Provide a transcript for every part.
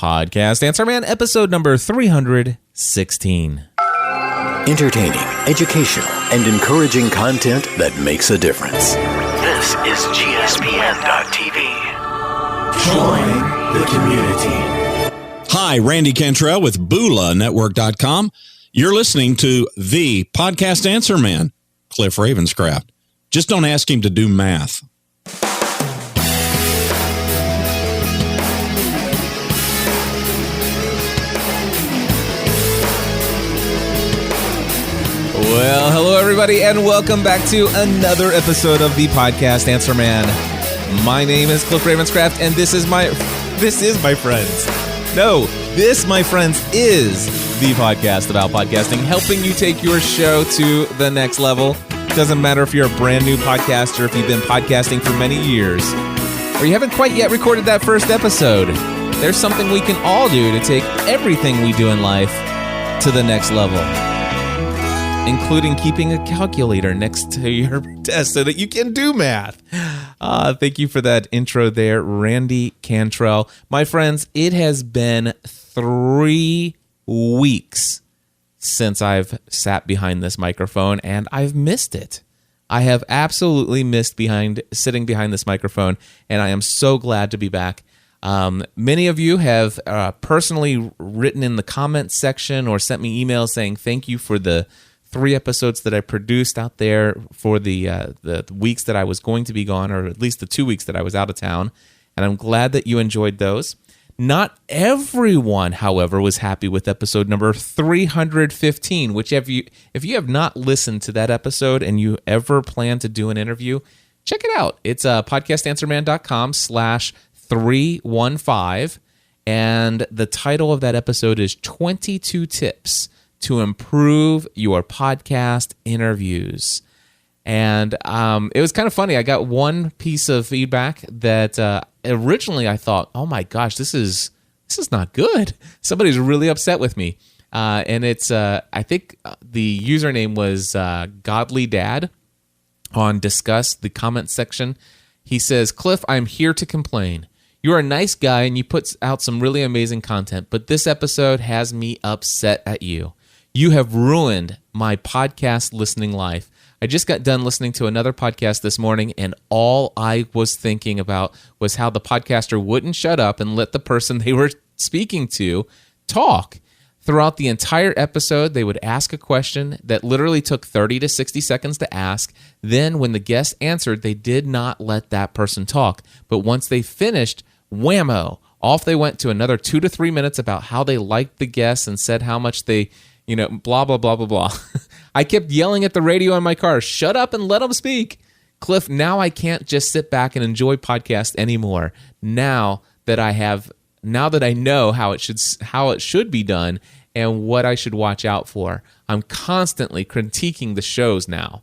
Podcast Answer Man, episode number 316. Entertaining, educational, and encouraging content that makes a difference. This is GSPN.TV. Join the community. Hi, Randy Cantrell with BulaNetwork.com. You're listening to the Podcast Answer Man, Cliff Ravenscraft. Just don't ask him to do math. Well, hello everybody, and welcome back to another episode of the Podcast Answer Man. My name is Cliff Ravenscraft, and this is my friends. No, this, my friends, is the podcast about podcasting, helping you take your show to the next level. Doesn't matter if you're a brand new podcaster, if you've been podcasting for many years, or you haven't quite yet recorded that first episode. There's something we can all do to take everything we do in life to the next level, including keeping a calculator next to your desk so that you can do math. Thank you for that intro there, Randy Cantrell. My friends, it has been 3 weeks since I've sat behind this microphone, and I've missed it. I have absolutely missed sitting behind this microphone, and I am so glad to be back. Many of you have personally written in the comments section or sent me emails saying thank you for the 3 episodes that I produced out there for the weeks that I was going to be gone, or at least the 2 weeks that I was out of town, and I'm glad that you enjoyed those. Not everyone, however, was happy with episode number 315, which if you have not listened to that episode and you ever plan to do an interview, check it out. It's podcastanswerman.com/315, and the title of that episode is 22 Tips to Improve Your Podcast Interviews. And it was kind of funny. I got one piece of feedback that originally I thought, oh my gosh, this is not good. Somebody's really upset with me. And it's, I think the username was Godly Dad on Discuss, the comment section. He says, Cliff, I'm here to complain. You're a nice guy and you put out some really amazing content, but this episode has me upset at you. You have ruined my podcast listening life. I just got done listening to another podcast this morning, and all I was thinking about was how the podcaster wouldn't shut up and let the person they were speaking to talk. Throughout the entire episode, they would ask a question that literally took 30 to 60 seconds to ask. Then when the guest answered, they did not let that person talk. But once they finished, whammo, off they went to another 2 to 3 minutes about how they liked the guest and said how much they, blah, blah, blah, blah, blah. I kept yelling at the radio in my car, shut up and let them speak. Cliff, now I can't just sit back and enjoy podcasts anymore. Now that I know how it should be done and what I should watch out for, I'm constantly critiquing the shows now.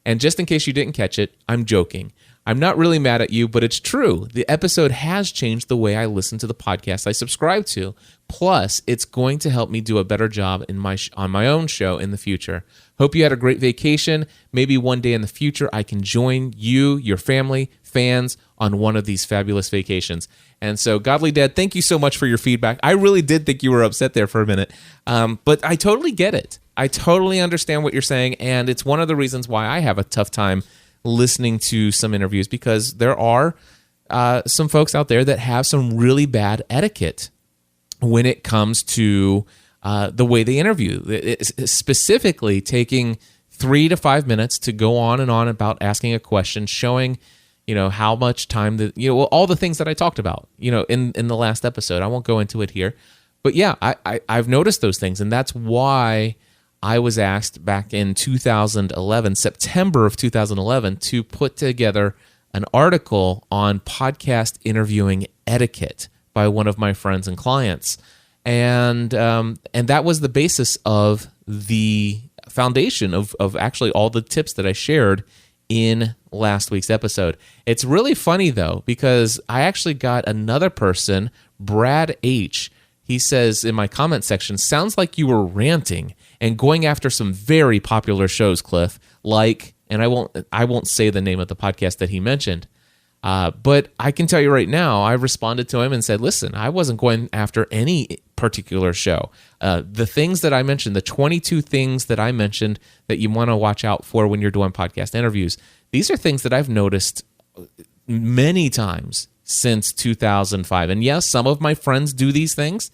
And just in case you didn't catch it, I'm joking. I'm not really mad at you, but it's true. The episode has changed the way I listen to the podcast I subscribe to. Plus, it's going to help me do a better job on my own show in the future. Hope you had a great vacation. Maybe one day in the future, I can join you, your family, fans on one of these fabulous vacations. And so, Godly Dad, thank you so much for your feedback. I really did think you were upset there for a minute, but I totally get it. I totally understand what you're saying, and it's one of the reasons why I have a tough time listening to some interviews, because there are some folks out there that have some really bad etiquette when it comes to the way they interview. It's specifically taking 3 to 5 minutes to go on and on about asking a question, showing how much time all the things that I talked about in the last episode. I won't go into it here, but yeah, I've noticed those things, and that's why I was asked back in 2011, September of 2011, to put together an article on podcast interviewing etiquette by one of my friends and clients. And that was the basis of the foundation of actually all the tips that I shared in last week's episode. It's really funny, though, because I actually got another person, Brad H. He says in my comment section, sounds like you were ranting and going after some very popular shows, Cliff, like, and I won't say the name of the podcast that he mentioned. But I can tell you right now, I responded to him and said, listen, I wasn't going after any particular show. The things that I mentioned, the 22 things that I mentioned that you want to watch out for when you're doing podcast interviews, these are things that I've noticed many times since 2005. And yes, some of my friends do these things.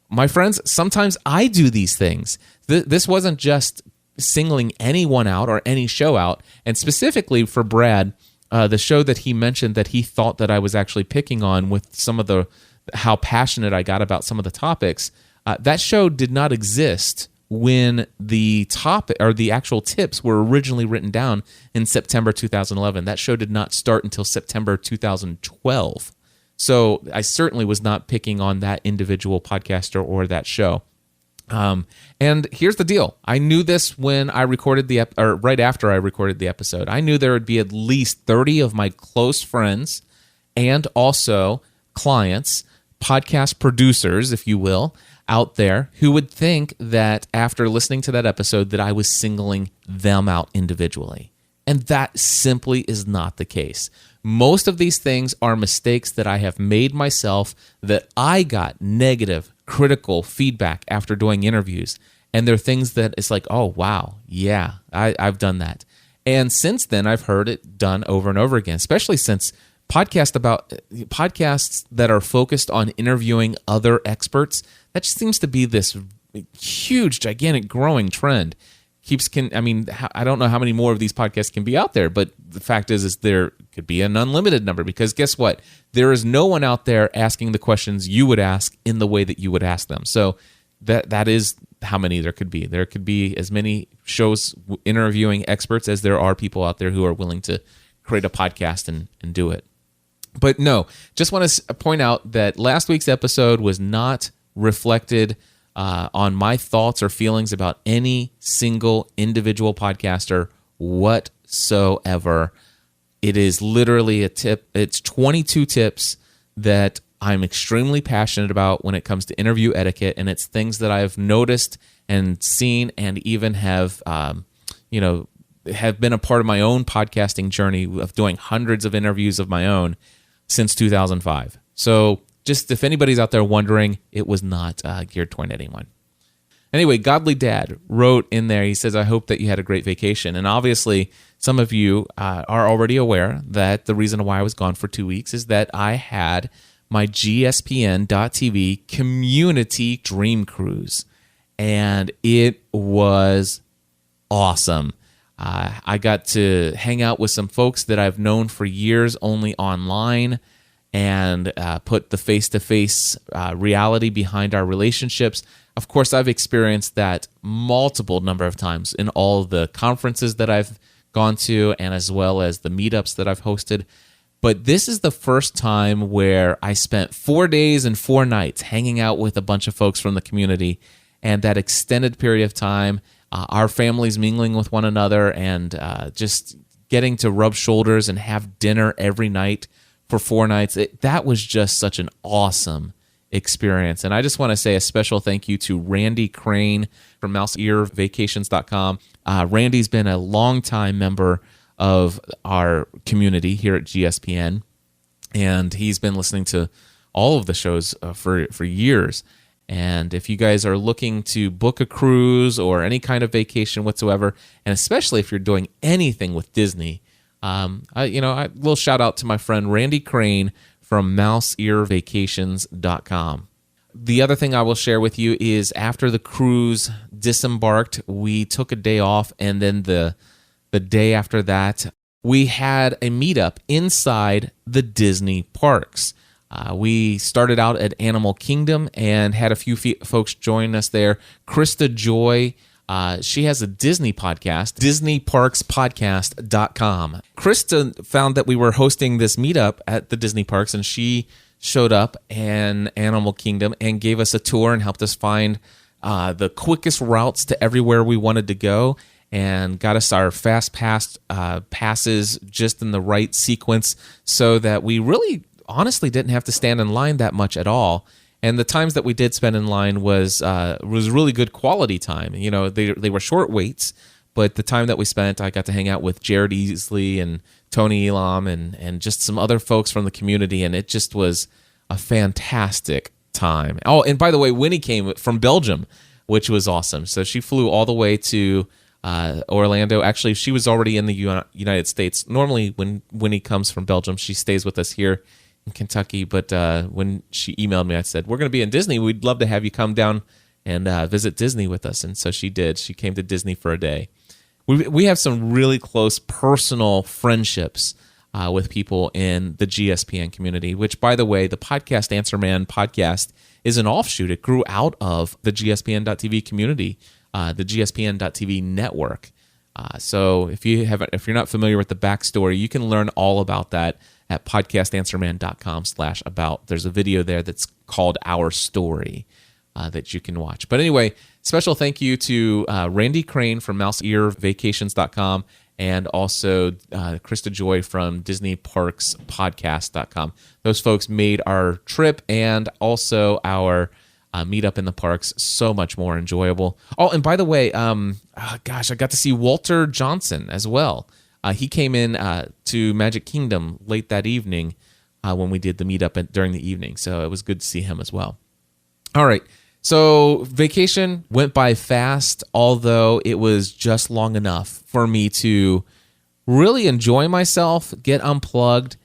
My friends, sometimes I do these things. This wasn't just singling anyone out or any show out. And specifically for Brad, the show that he mentioned that he thought that I was actually picking on with some of how passionate I got about some of the topics, that show did not exist when the topic or the actual tips were originally written down in September 2011. That show did not start until September 2012. So I certainly was not picking on that individual podcaster or that show. And here's the deal. I knew this when I recorded or right after I recorded the episode. I knew there would be at least 30 of my close friends and also clients, podcast producers, if you will, out there who would think that after listening to that episode that I was singling them out individually. And that simply is not the case. Most of these things are mistakes that I have made myself, that I got negative, critical feedback after doing interviews. And they're things that it's like, oh, wow, yeah, I've done that. And since then, I've heard it done over and over again, especially since podcasts that are focused on interviewing other experts. That just seems to be this huge, gigantic, growing trend. I don't know how many more of these podcasts can be out there, but the fact is there could be an unlimited number, because guess what? There is no one out there asking the questions you would ask in the way that you would ask them. So that is how many there could be. There could be as many shows interviewing experts as there are people out there who are willing to create a podcast and do it. But no, just want to point out that last week's episode was not reflected on my thoughts or feelings about any single individual podcaster whatsoever. It is literally a tip. It's 22 tips that I'm extremely passionate about when it comes to interview etiquette, and it's things that I've noticed and seen, and even have been a part of my own podcasting journey of doing hundreds of interviews of my own since 2005. So just if anybody's out there wondering, it was not geared toward anyone. Anyway, Godly Dad wrote in there, he says, I hope that you had a great vacation. And obviously, some of you are already aware that the reason why I was gone for 2 weeks is that I had my GSPN.TV community dream cruise. And it was awesome. I got to hang out with some folks that I've known for years only online, and put the face-to-face reality behind our relationships. Of course, I've experienced that multiple number of times in all the conferences that I've gone to, and as well as the meetups that I've hosted. But this is the first time where I spent 4 days and 4 nights hanging out with a bunch of folks from the community, and that extended period of time, our families mingling with one another, and just getting to rub shoulders and have dinner every night for 4 nights. That was just such an awesome experience. And I just want to say a special thank you to Randy Crane from mouseearvacations.com. Randy's been a longtime member of our community here at GSPN, and he's been listening to all of the shows for years. And if you guys are looking to book a cruise or any kind of vacation whatsoever, and especially if you're doing anything with Disney, a little shout out to my friend Randy Crane from mouseearvacations.com. The other thing I will share with you is after the cruise disembarked, we took a day off, and then the day after that, we had a meetup inside the Disney parks. We started out at Animal Kingdom and had a few folks join us there. Krista Joy, she has a Disney podcast, DisneyParksPodcast.com. Krista found that we were hosting this meetup at the Disney parks, and she showed up in Animal Kingdom and gave us a tour and helped us find the quickest routes to everywhere we wanted to go, and got us our fast passes just in the right sequence so that we really honestly didn't have to stand in line that much at all. And the times that we did spend in line was really good quality time. They were short waits, but the time that we spent, I got to hang out with Jared Easley and Tony Elam and just some other folks from the community, and it just was a fantastic time. Oh, and by the way, Winnie came from Belgium, which was awesome. So she flew all the way to Orlando. Actually, she was already in the United States. Normally, when Winnie comes from Belgium, she stays with us here in Kentucky. But when she emailed me, I said, we're going to be in Disney. We'd love to have you come down and visit Disney with us. And so she did. She came to Disney for a day. We have some really close personal friendships with people in the GSPN community, which, by the way, the Podcast Answer Man podcast is an offshoot. It grew out of the GSPN.TV community, the GSPN.TV network. So if you're not familiar with the backstory, you can learn all about that at podcastanswerman.com/about. There's a video there that's called Our Story that you can watch. But anyway, special thank you to Randy Crane from mouseearvacations.com and also Krista Joy from DisneyParksPodcast.com. Those folks made our trip and also our meetup in the parks so much more enjoyable. Oh, and by the way, I got to see Walter Johnson as well. He came in to Magic Kingdom late that evening when we did the meetup during the evening. So it was good to see him as well. All right. So vacation went by fast, although it was just long enough for me to really enjoy myself, get unplugged,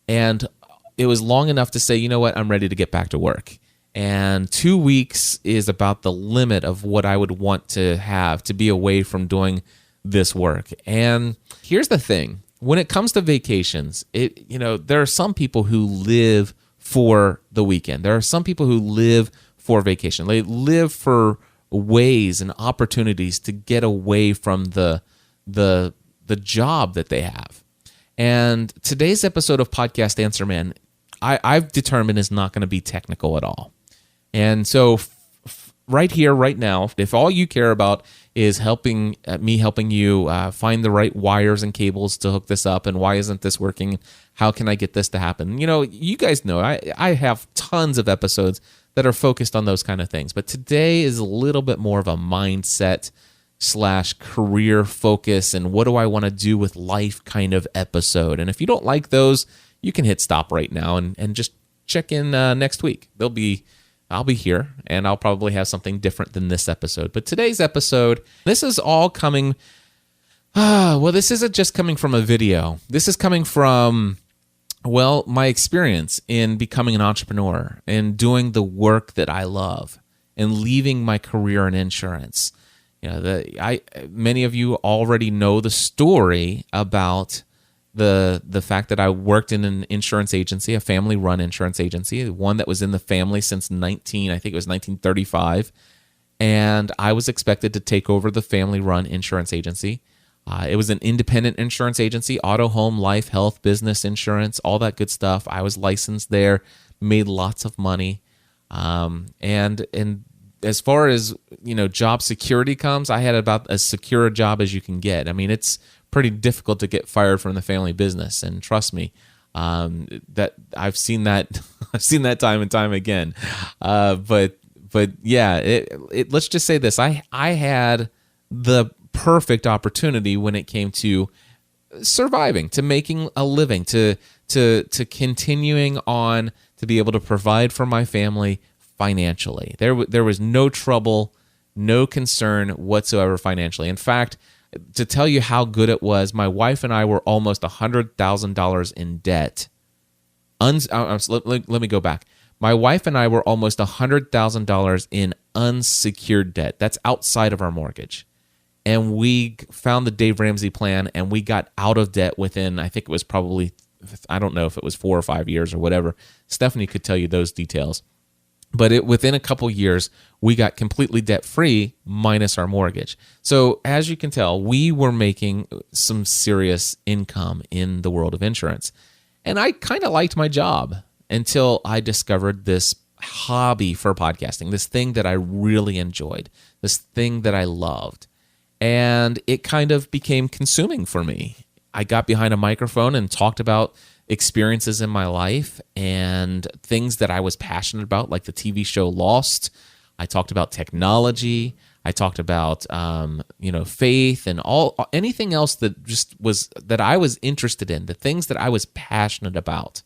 and it was long enough to say, you know what, I'm ready to get back to work. And 2 weeks is about the limit of what I would want to have to be away from doing this work. And here's the thing. When it comes to vacations, there are some people who live for the weekend. There are some people who live for vacation. They live for ways and opportunities to get away from the job that they have. And today's episode of Podcast Answer Man, I've determined is not going to be technical at all. And so right here, right now, if all you care about is helping you find the right wires and cables to hook this up, and why isn't this working? How can I get this to happen? You guys know I have tons of episodes that are focused on those kind of things. But today is a little bit more of a mindset / career focus and what do I want to do with life kind of episode. And if you don't like those, you can hit stop right now and just check in next week. I'll be here, and I'll probably have something different than this episode. But today's episode, this is all coming, this isn't just coming from a video. This is coming from, my experience in becoming an entrepreneur and doing the work that I love and leaving my career in insurance. Many of you already know the story about the fact that I worked in an insurance agency, a family-run insurance agency, one that was in the family since 1935, and I was expected to take over the family-run insurance agency. It was an independent insurance agency, auto, home, life, health, business insurance, all that good stuff. I was licensed there, made lots of money, and as far as job security comes, I had about as secure a job as you can get. I mean, it's pretty difficult to get fired from the family business, and trust me, that I've seen that time and time again. But yeah, let's just say this: I had the perfect opportunity when it came to surviving, to making a living, to continuing on to be able to provide for my family financially. There was no trouble, no concern whatsoever financially. In fact, to tell you how good it was, my wife and I were almost $100,000 in debt. Let me go back. My wife and I were almost $100,000 in unsecured debt. That's outside of our mortgage. And we found the Dave Ramsey plan, and we got out of debt within, I think it was probably, I don't know if it was 4 or 5 years or whatever. Stephanie could tell you those details. But within a couple years, we got completely debt-free minus our mortgage. So as you can tell, we were making some serious income in the world of insurance. And I kind of liked my job until I discovered this hobby for podcasting, this thing that I really enjoyed, this thing that I loved. And it kind of became consuming for me. I got behind a microphone and talked about experiences in my life and things that I was passionate about, like the TV show Lost. I talked about technology. I talked about faith and anything else that I was interested in, the things that I was passionate about.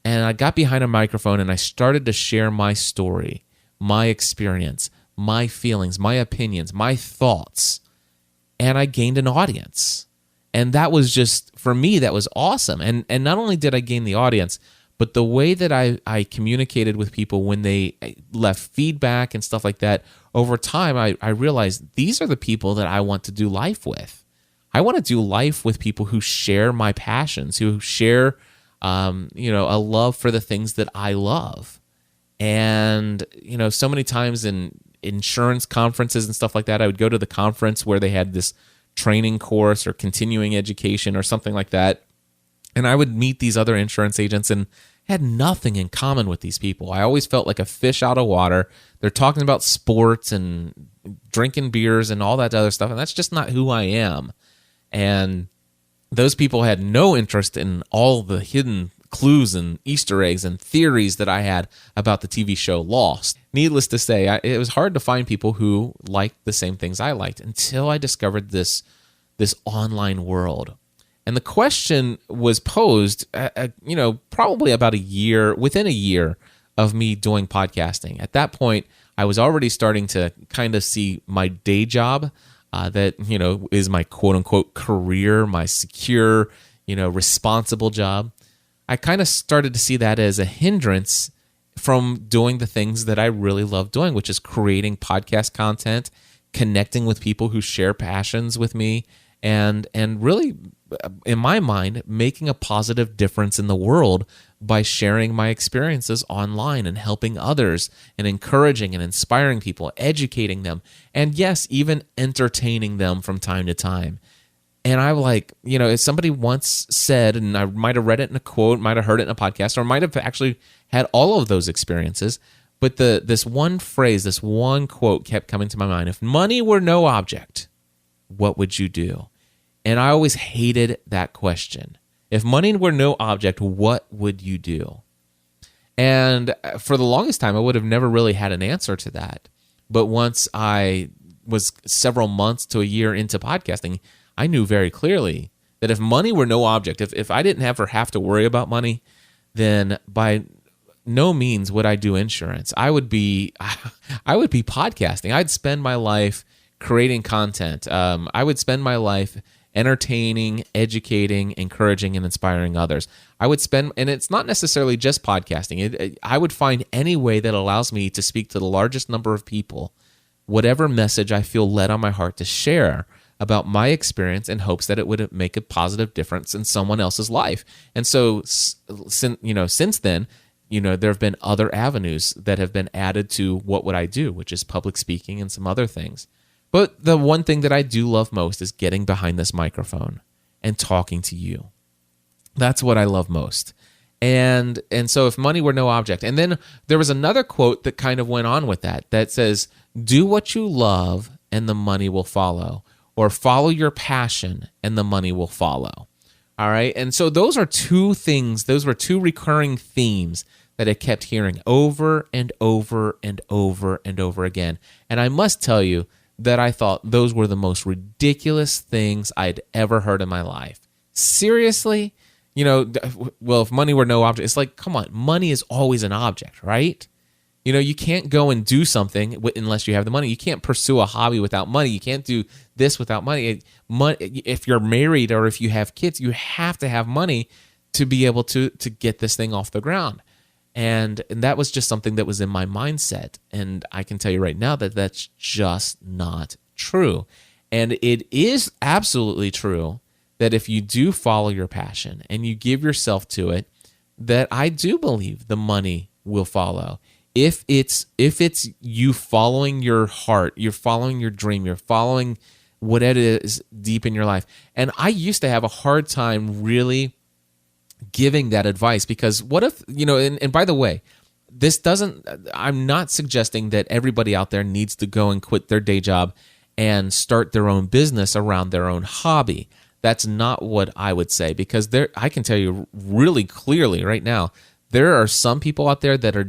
And I got behind a microphone and I started to share my story, my experience, my feelings, my opinions, my thoughts, and I gained an audience. And that was just, for me, that was awesome. And not only did I gain the audience, but the way that I communicated with people when they left feedback and stuff like that, over time, I realized these are the people that I want to do life with. I want to do life with people who share my passions, who share a love for the things that I love. And, so many times in insurance conferences and stuff like that, I would go to the conference where they had this training course or continuing education or something like that. And I would meet these other insurance agents and had nothing in common with these people. I always felt like a fish out of water. They're talking about sports and drinking beers and all that other stuff. And that's just not who I am. And those people had no interest in all the hidden clues and Easter eggs and theories that I had about the TV show Lost. Needless to say, it was hard to find people who liked the same things I liked until I discovered this online world. And the question was posed, probably about within a year of me doing podcasting. At that point, I was already starting to kind of see my day job that, is my quote unquote career, my secure, responsible job. I kind of started to see that as a hindrance from doing the things that I really love doing, which is creating podcast content, connecting with people who share passions with me, and really, in my mind, making a positive difference in the world by sharing my experiences online and helping others and encouraging and inspiring people, educating them, and yes, even entertaining them from time to time. And I if somebody once said, and I might have read it in a quote, might have heard it in a podcast, or might have actually had all of those experiences, but this one phrase, this one quote kept coming to my mind. If money were no object, what would you do? And I always hated that question. If money were no object, what would you do? And for the longest time, I would have never really had an answer to that. But once I was several months to a year into podcasting, I knew very clearly that if money were no object, if I didn't ever have to worry about money, then by no means would I do insurance. I would be podcasting. I'd spend my life creating content. I would spend my life entertaining, educating, encouraging, and inspiring others. And it's not necessarily just podcasting. I would find any way that allows me to speak to the largest number of people, whatever message I feel led on my heart to share about my experience, in hopes that it would make a positive difference in someone else's life. And so, since then, there have been other avenues that have been added to what would I do, which is public speaking and some other things. But the one thing that I do love most is getting behind this microphone and talking to you. That's what I love most. And so if money were no object. And then there was another quote that kind of went on with that says, do what you love and the money will follow. Or follow your passion and the money will follow. All right? And so those are two things, those were two recurring themes that I kept hearing over and over and over and over again. And I must tell you that I thought those were the most ridiculous things I'd ever heard in my life. Seriously? If money were no object, it's like, come on, money is always an object, right? You can't go and do something unless you have the money. You can't pursue a hobby without money. You can't do this without money. If you're married or if you have kids, you have to have money to be able to get this thing off the ground. And that was just something that was in my mindset. And I can tell you right now that that's just not true. And it is absolutely true that if you do follow your passion and you give yourself to it, that I do believe the money will follow. If it's you following your heart, you're following your dream, you're following what it is deep in your life. And I used to have a hard time really giving that advice, because what if, and by the way, I'm not suggesting that everybody out there needs to go and quit their day job and start their own business around their own hobby. That's not what I would say, because I can tell you really clearly right now, there are some people out there that they're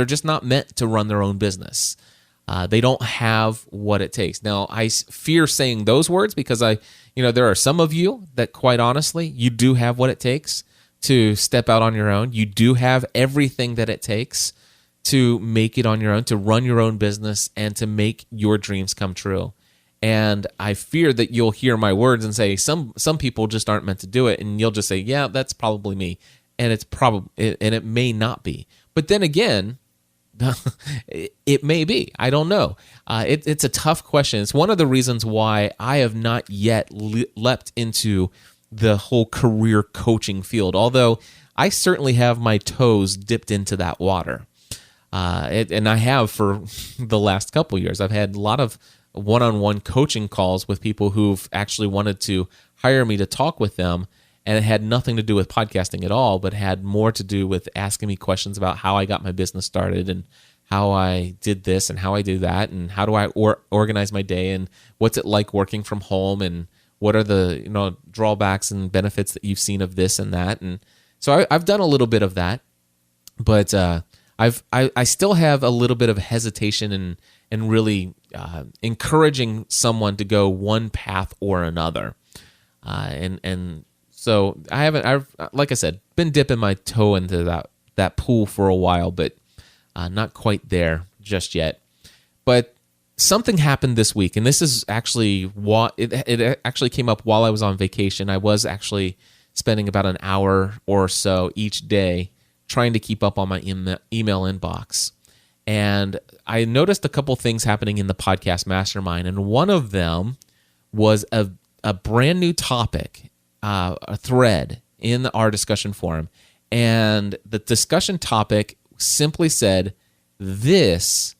just not meant to run their own business. They don't have what it takes. Now, I fear saying those words because there are some of you that, quite honestly, you do have what it takes to step out on your own. You do have everything that it takes to make it on your own, to run your own business, and to make your dreams come true. And I fear that you'll hear my words and say, some people just aren't meant to do it, and you'll just say, yeah, that's probably me, and it may not be. But then again, it may be. I don't know. It's a tough question. It's one of the reasons why I have not yet leapt into the whole career coaching field, although I certainly have my toes dipped into that water. And I have for the last couple years. I've had a lot of one-on-one coaching calls with people who've actually wanted to hire me to talk with them, and it had nothing to do with podcasting at all, but had more to do with asking me questions about how I got my business started and how I did this and how I do that and how do I organize my day and what's it like working from home and what are the drawbacks and benefits that you've seen of this and that. And so I've done a little bit of that, but I still have a little bit of hesitation and really encouraging someone to go one path or another. And so I've like I said, been dipping my toe into that pool for a while, but not quite there just yet. But something happened this week, and this is actually it actually came up while I was on vacation. I was actually spending about an hour or so each day trying to keep up on my email inbox. And I noticed a couple things happening in the podcast mastermind, and one of them was a brand new topic, a thread in our discussion forum. And the discussion topic simply said, "This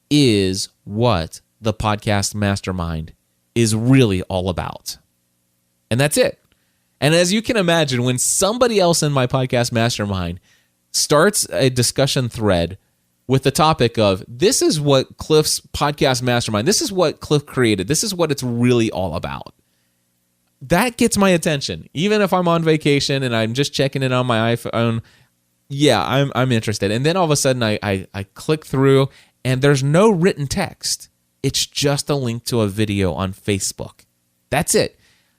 is what the podcast mastermind is really all about." And that's it. And as you can imagine, when somebody else in my podcast mastermind starts a discussion thread with the topic of, this is what Cliff's podcast mastermind, this is what Cliff created, this is what it's really all about, that gets my attention. Even if I'm on vacation and I'm just checking it on my iPhone, yeah, I'm interested. And then all of a sudden I click through and there's no written text. It's just a link to a video on Facebook. That's it.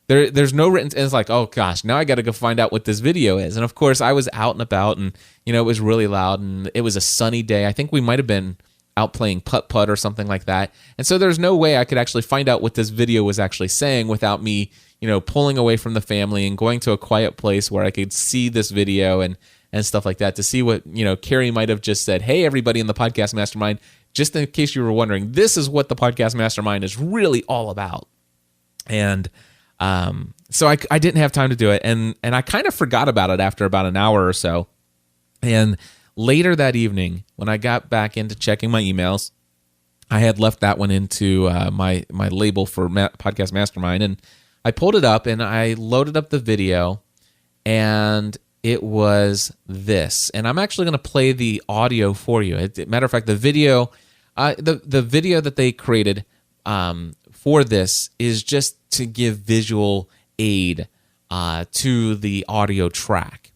There's no written, and it's like, oh gosh, now I got to go find out what this video is. And of course, I was out and about, and it was really loud, and it was a sunny day. I think we might have been out playing putt-putt or something like that. And so there's no way I could actually find out what this video was actually saying without me, pulling away from the family and going to a quiet place where I could see this video and stuff like that to see what, Carrie might have just said. Hey, everybody in the podcast mastermind, just in case you were wondering, this is what the podcast mastermind is really all about. And so I didn't have time to do it, and I kind of forgot about it after about an hour or so. And later that evening, when I got back into checking my emails, I had left that one into my label for Podcast Mastermind, and I pulled it up and I loaded up the video, and it was this. And I'm actually going to play the audio for you. Matter of fact, the video, the video that they created for this is just to give visual aid to the audio track.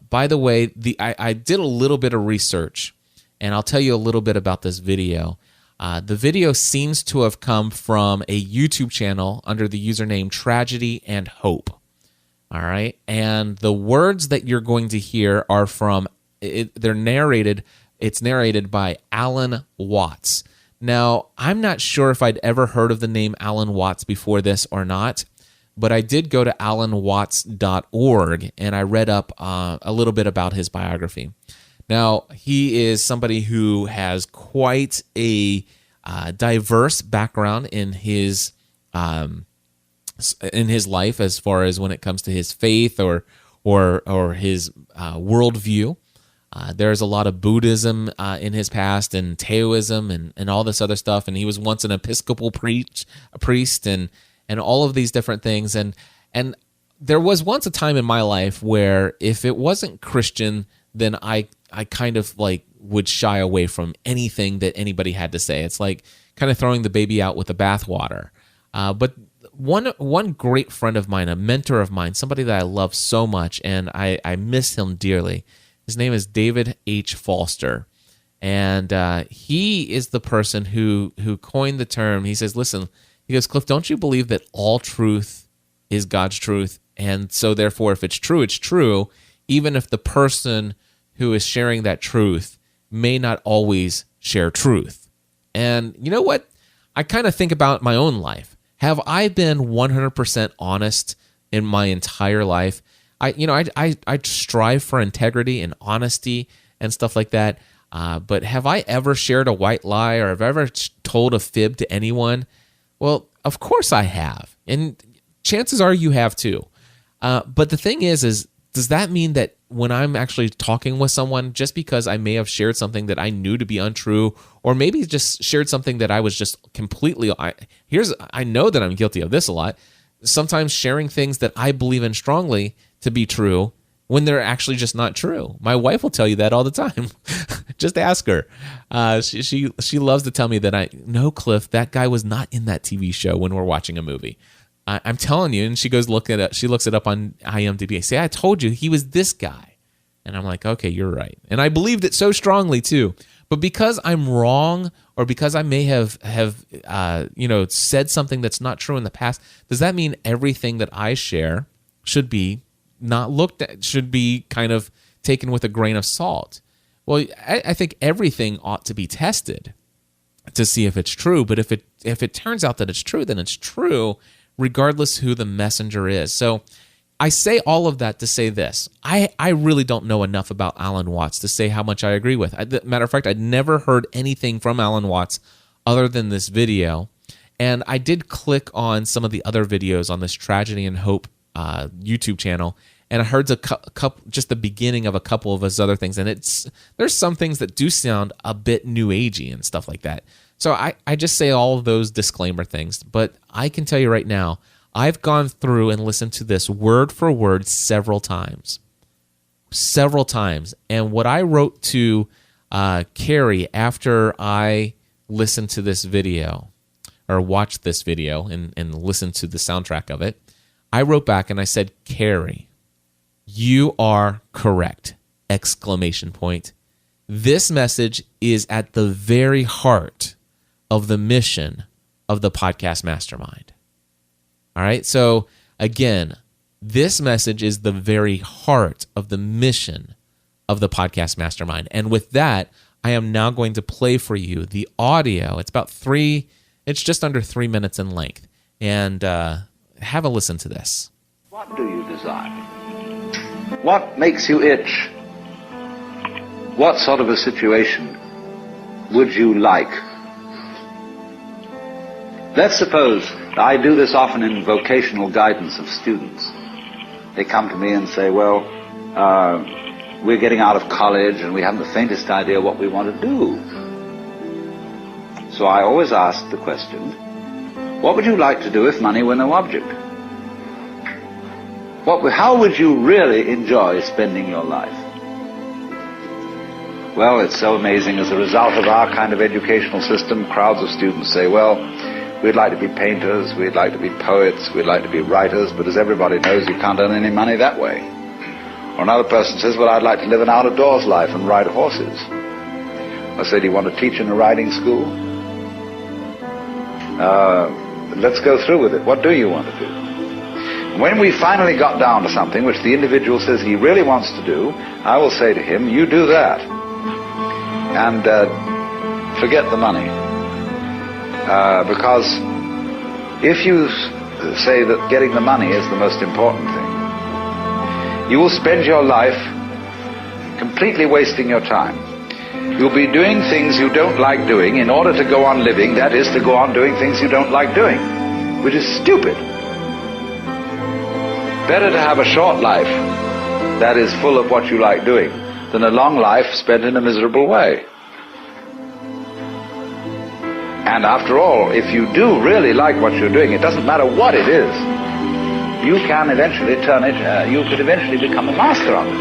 By the way, I did a little bit of research, and I'll tell you a little bit about this video. The video seems to have come from a YouTube channel under the username Tragedy and Hope. All right, and the words that you're going to hear are from they're narrated. It's narrated by Alan Watts. Now, I'm not sure if I'd ever heard of the name Alan Watts before this or not, but I did go to alanwatts.org and I read up a little bit about his biography. Now, he is somebody who has quite a diverse background in his life as far as when it comes to his faith or his worldview. There's a lot of Buddhism in his past and Taoism and all this other stuff. And he was once an Episcopal priest and all of these different things. And there was once a time in my life where if it wasn't Christian, then I kind of like would shy away from anything that anybody had to say. It's like kind of throwing the baby out with the bathwater. But one great friend of mine, a mentor of mine, somebody that I love so much, and I miss him dearly. His name is David H. Foster, And he is the person who coined the term. He says, listen, he goes, Cliff, don't you believe that all truth is God's truth? And so therefore, if it's true, even if the person who is sharing that truth may not always share truth. And you know what? I kind of think about my own life. Have I been 100% honest in my entire life? I strive for integrity and honesty and stuff like that. But have I ever shared a white lie or have I ever told a fib to anyone? Well, of course I have. And chances are you have too. But the thing is does that mean that when I'm actually talking with someone, just because I may have shared something that I knew to be untrue, or maybe just shared something that I was just completely, I know that I'm guilty of this a lot, sometimes sharing things that I believe in strongly to be true when they're actually just not true. My wife will tell you that all the time. Just ask her. She loves to tell me that no, Cliff, that guy was not in that TV show when we're watching a movie. I'm telling you, and she goes she looks it up on IMDb. Say, I told you he was this guy, and I'm like, okay, you're right, and I believed it so strongly too. But because I'm wrong, or because I may have said something that's not true in the past, does that mean everything that I share should be not looked at? Should be kind of taken with a grain of salt? Well, I think everything ought to be tested to see if it's true. But if it turns out that it's true, then it's true, regardless who the messenger is. So I say all of that to say this. I really don't know enough about Alan Watts to say how much I agree with. Matter of fact, I'd never heard anything from Alan Watts other than this video. And I did click on some of the other videos on this Tragedy and Hope YouTube channel, and I heard just the beginning of a couple of his other things. And there's some things that do sound a bit new agey and stuff like that. So I just say all of those disclaimer things, but I can tell you right now, I've gone through and listened to this word for word several times. And what I wrote to Carrie after I listened to this video, or watched this video and listened to the soundtrack of it, I wrote back and I said, Carrie, you are correct! ! This message is at the very heart of the mission of the Podcast Mastermind. All right, so again, this message is the very heart of the mission of the Podcast Mastermind. And with that, I am now going to play for you the audio. It's just under 3 minutes in length. And have a listen to this. What do you desire? What makes you itch? What sort of a situation would you like? Let's suppose, I do this often in vocational guidance of students. They come to me and say, well, we're getting out of college and we haven't the faintest idea what we want to do. So I always ask the question, what would you like to do if money were no object? How would you really enjoy spending your life? Well, it's so amazing. As a result of our kind of educational system, crowds of students say, well, we'd like to be painters, we'd like to be poets, we'd like to be writers, but as everybody knows, you can't earn any money that way. Or another person says, well, I'd like to live an out-of-doors life and ride horses. I say, do you want to teach in a riding school? Let's go through with it. What do you want to do? When we finally got down to something which the individual says he really wants to do, I will say to him, you do that. And forget the money. Because if you say that getting the money is the most important thing, you will spend your life completely wasting your time. You'll be doing things you don't like doing in order to go on living, that is, to go on doing things you don't like doing, which is stupid. Better to have a short life that is full of what you like doing than a long life spent in a miserable way. And after all, if you do really like what you're doing, it doesn't matter what it is, you can eventually you could eventually become a master of it.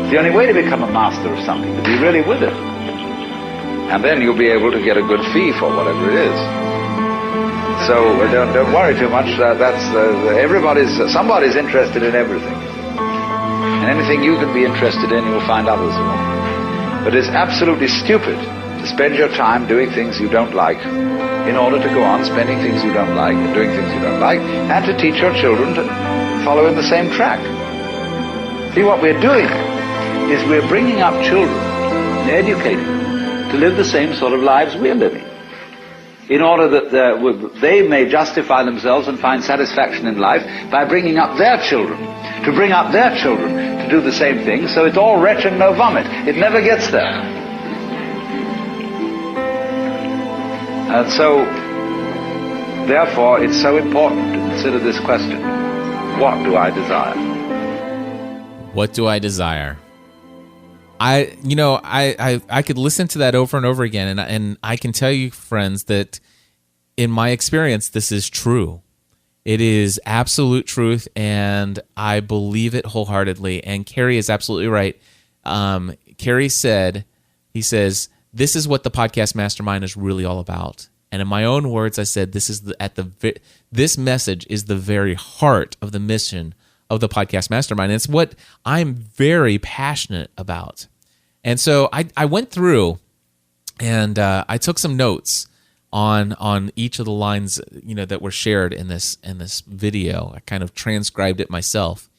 It's the only way to become a master of something, to be really with it. And then you'll be able to get a good fee for whatever it is. So don't worry too much. Somebody's interested in everything. And anything you can be interested in, you'll find others will. But it's absolutely stupid to spend your time doing things you don't like in order to go on spending things you don't like and doing things you don't like, and to teach your children to follow in the same track. See, what we're doing is we're bringing up children and educating them to live the same sort of lives we're living, in order that they may justify themselves and find satisfaction in life by bringing up their children, to bring up their children to do the same thing, so it's all wretch and no vomit. It never gets there. And so, therefore, it's so important to consider this question: what do I desire? What do I desire? I could listen to that over and over again, and I can tell you, friends, that in my experience, this is true. It is absolute truth, and I believe it wholeheartedly. And Carrie is absolutely right. Carrie says, this is what the podcast mastermind is really all about. And in my own words, I said, this message is the very heart of the mission of the podcast mastermind. And it's what I'm very passionate about. And so I went through and I took some notes on each of the lines, that were shared in this video. I kind of transcribed it myself.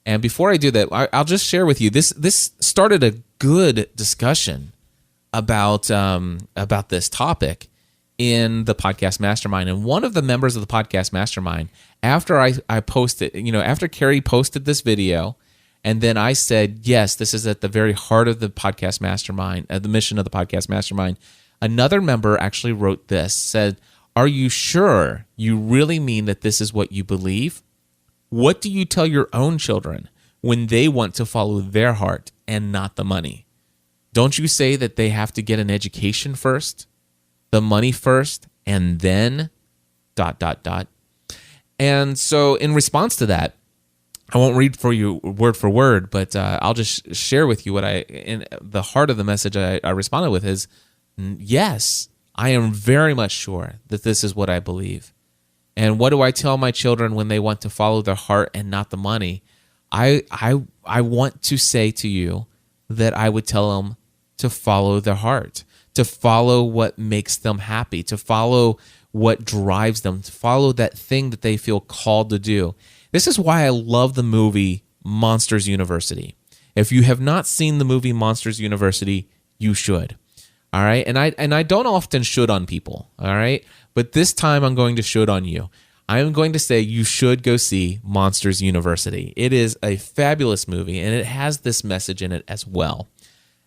And before I do that, I'll just share with you, this started a good discussion about this topic in the podcast mastermind. And one of the members of the podcast mastermind, after I posted, after Carrie posted this video, and then I said, yes, this is at the very heart of the podcast mastermind, the mission of the podcast mastermind, another member actually wrote this, said, are you sure you really mean that this is what you believe? What do you tell your own children when they want to follow their heart and not the money? Don't you say that they have to get an education first, the money first, and then ... And so in response to that, I won't read for you word for word, but I'll just share with you what in the heart of the message I responded with is, yes, I am very much sure that this is what I believe. And what do I tell my children when they want to follow their heart and not the money? I want to say to you that I would tell them to follow their heart, to follow what makes them happy, to follow what drives them, to follow that thing that they feel called to do. This is why I love the movie Monsters University. If you have not seen the movie Monsters University, you should. All right? And I don't often should on people, all right? But this time I'm going to should on you. I am going to say you should go see Monsters University. It is a fabulous movie, and it has this message in it as well.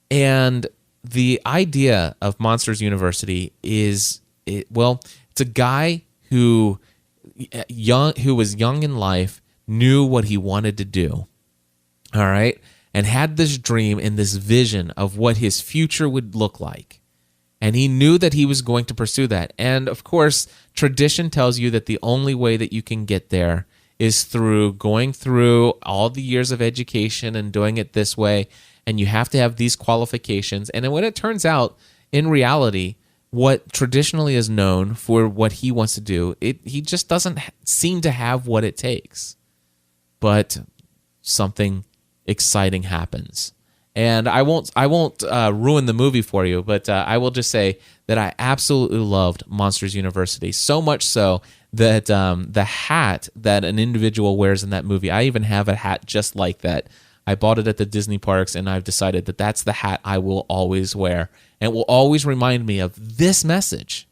And the idea of Monsters University is, it's a guy who was young in life, knew what he wanted to do, all right, and had this dream and this vision of what his future would look like. And he knew that he was going to pursue that. And of course, tradition tells you that the only way that you can get there is through going through all the years of education and doing it this way. And you have to have these qualifications. And then when it turns out, in reality, what traditionally is known for what he wants to do, he just doesn't seem to have what it takes. But something exciting happens. And I won't ruin the movie for you, but I will just say that I absolutely loved Monsters University, so much so that the hat that an individual wears in that movie, I even have a hat just like that. I bought it at the Disney parks, and I've decided that that's the hat I will always wear. And it will always remind me of this message.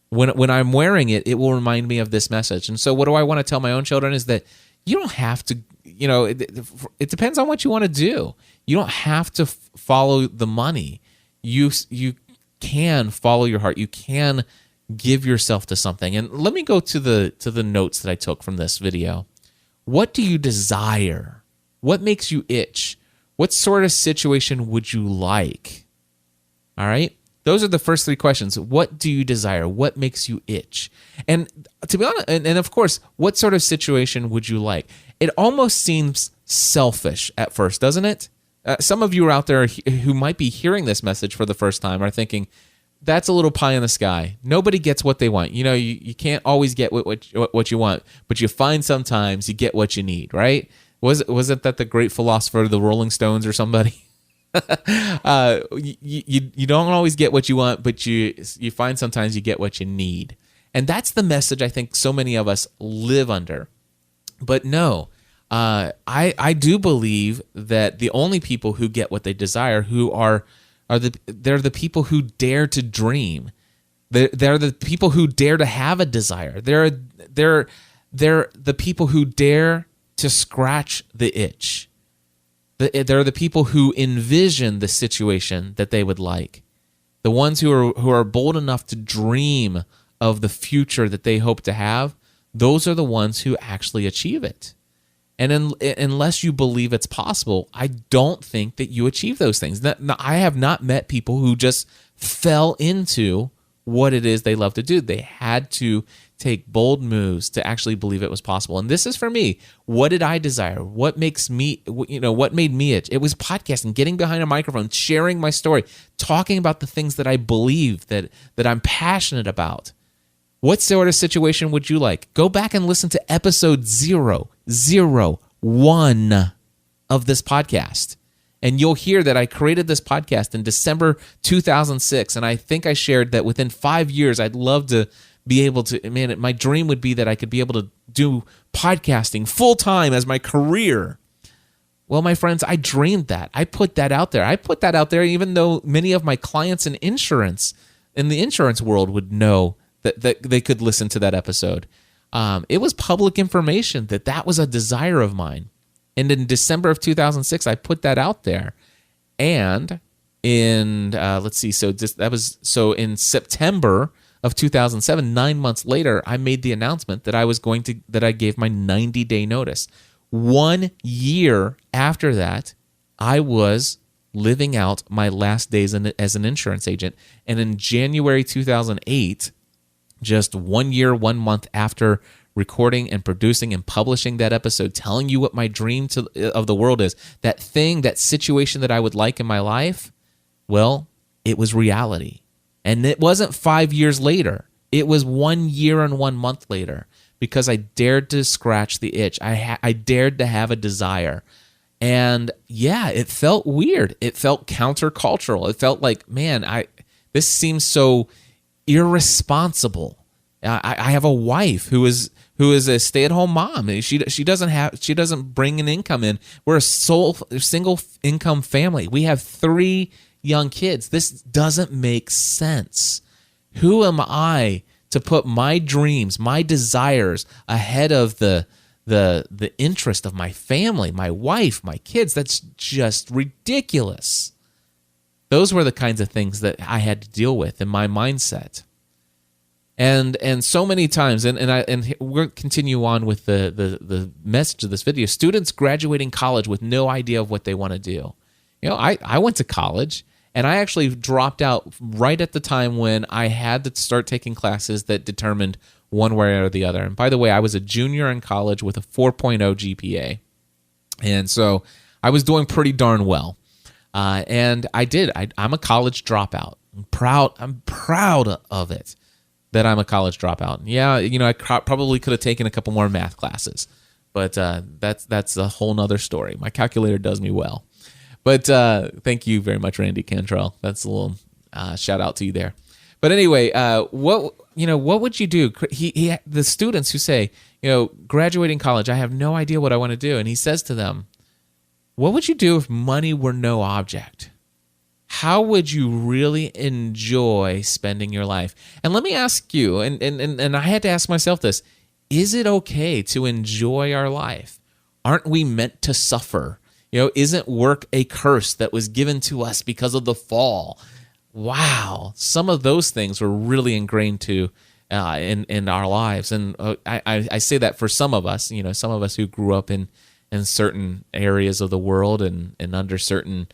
When I'm wearing it, it will remind me of this message. And so what do I want to tell my own children is that you don't have to, it depends on what you want to do. You don't have to follow the money. You can follow your heart. You can give yourself to something. And let me go to the notes that I took from this video. What do you desire? What makes you itch? What sort of situation would you like? All right? Those are the first three questions. What do you desire? What makes you itch? And to be honest, and of course, what sort of situation would you like? It almost seems selfish at first, doesn't it? Some of you are out there who might be hearing this message for the first time are thinking, that's a little pie in the sky. Nobody gets what they want. You can't always get what you want, but you find sometimes you get what you need, right? Was it that the great philosopher, the Rolling Stones or somebody? You don't always get what you want, but you find sometimes you get what you need. And that's the message I think so many of us live under. But no, I do believe that the only people who get what they desire they're the people who dare to dream. They're the people who dare to have a desire. They're the people who dare to scratch the itch. They're the people who envision the situation that they would like. The ones who are bold enough to dream of the future that they hope to have, those are the ones who actually achieve it. And unless you believe it's possible, I don't think that you achieve those things. I have not met people who just fell into what it is they love to do. They had to take bold moves to actually believe it was possible. And this is for me. What did I desire? What makes me, what made me itch? It was podcasting, getting behind a microphone, sharing my story, talking about the things that I believe, that I'm passionate about. What sort of situation would you like? Go back and listen to episode 001 of this podcast. And you'll hear that I created this podcast in December 2006. And I think I shared that within 5 years, I'd love to be able to, my dream would be that I could be able to do podcasting full time as my career. Well, my friends, I dreamed that. I put that out there. I put that out there even though many of my clients in the insurance world would know that they could listen to that episode. It was public information that was a desire of mine. And in December of 2006, I put that out there. And in, in September of 2007, 9 months later, I made the announcement that I gave my 90-day notice. 1 year after that, I was living out my last days as an insurance agent. And in January 2008, just 1 year, 1 month after recording and producing and publishing that episode, telling you what my dream of the world is, that situation that I would like in my life, well, it was reality. And it wasn't 5 years later. It was 1 year and 1 month later, because I dared to scratch the itch. I dared to have a desire. And yeah, it felt weird. It felt countercultural. It felt like, man, this seems so irresponsible. I have a wife who is a stay-at-home mom. She doesn't bring an income in. We're a single income family. We have 3 young kids. This doesn't make sense. Who am I to put my dreams, my desires ahead of the interest of my family, my wife, my kids? That's just ridiculous. Those were the kinds of things that I had to deal with in my mindset. And so many times, and we'll continue on with the message of this video. Students graduating college with no idea of what they want to do. I went to college, and I actually dropped out right at the time when I had to start taking classes that determined one way or the other. And by the way, I was a junior in college with a 4.0 GPA, and so I was doing pretty darn well. And I'm a college dropout. I'm proud of it. That I'm a college dropout. Yeah, I probably could have taken a couple more math classes, but that's a whole nother story. My calculator does me well. But thank you very much, Randy Cantrell. That's a little shout out to you there. But anyway, what would you do? The students who say, graduating college, I have no idea what I want to do, and he says to them, what would you do if money were no object? How would you really enjoy spending your life? And let me ask you, and I had to ask myself this, is it okay to enjoy our life? Aren't we meant to suffer? Isn't work a curse that was given to us because of the fall? Wow, some of those things were really ingrained in our lives. And I say that for some of us, some of us who grew up in certain areas of the world and under certain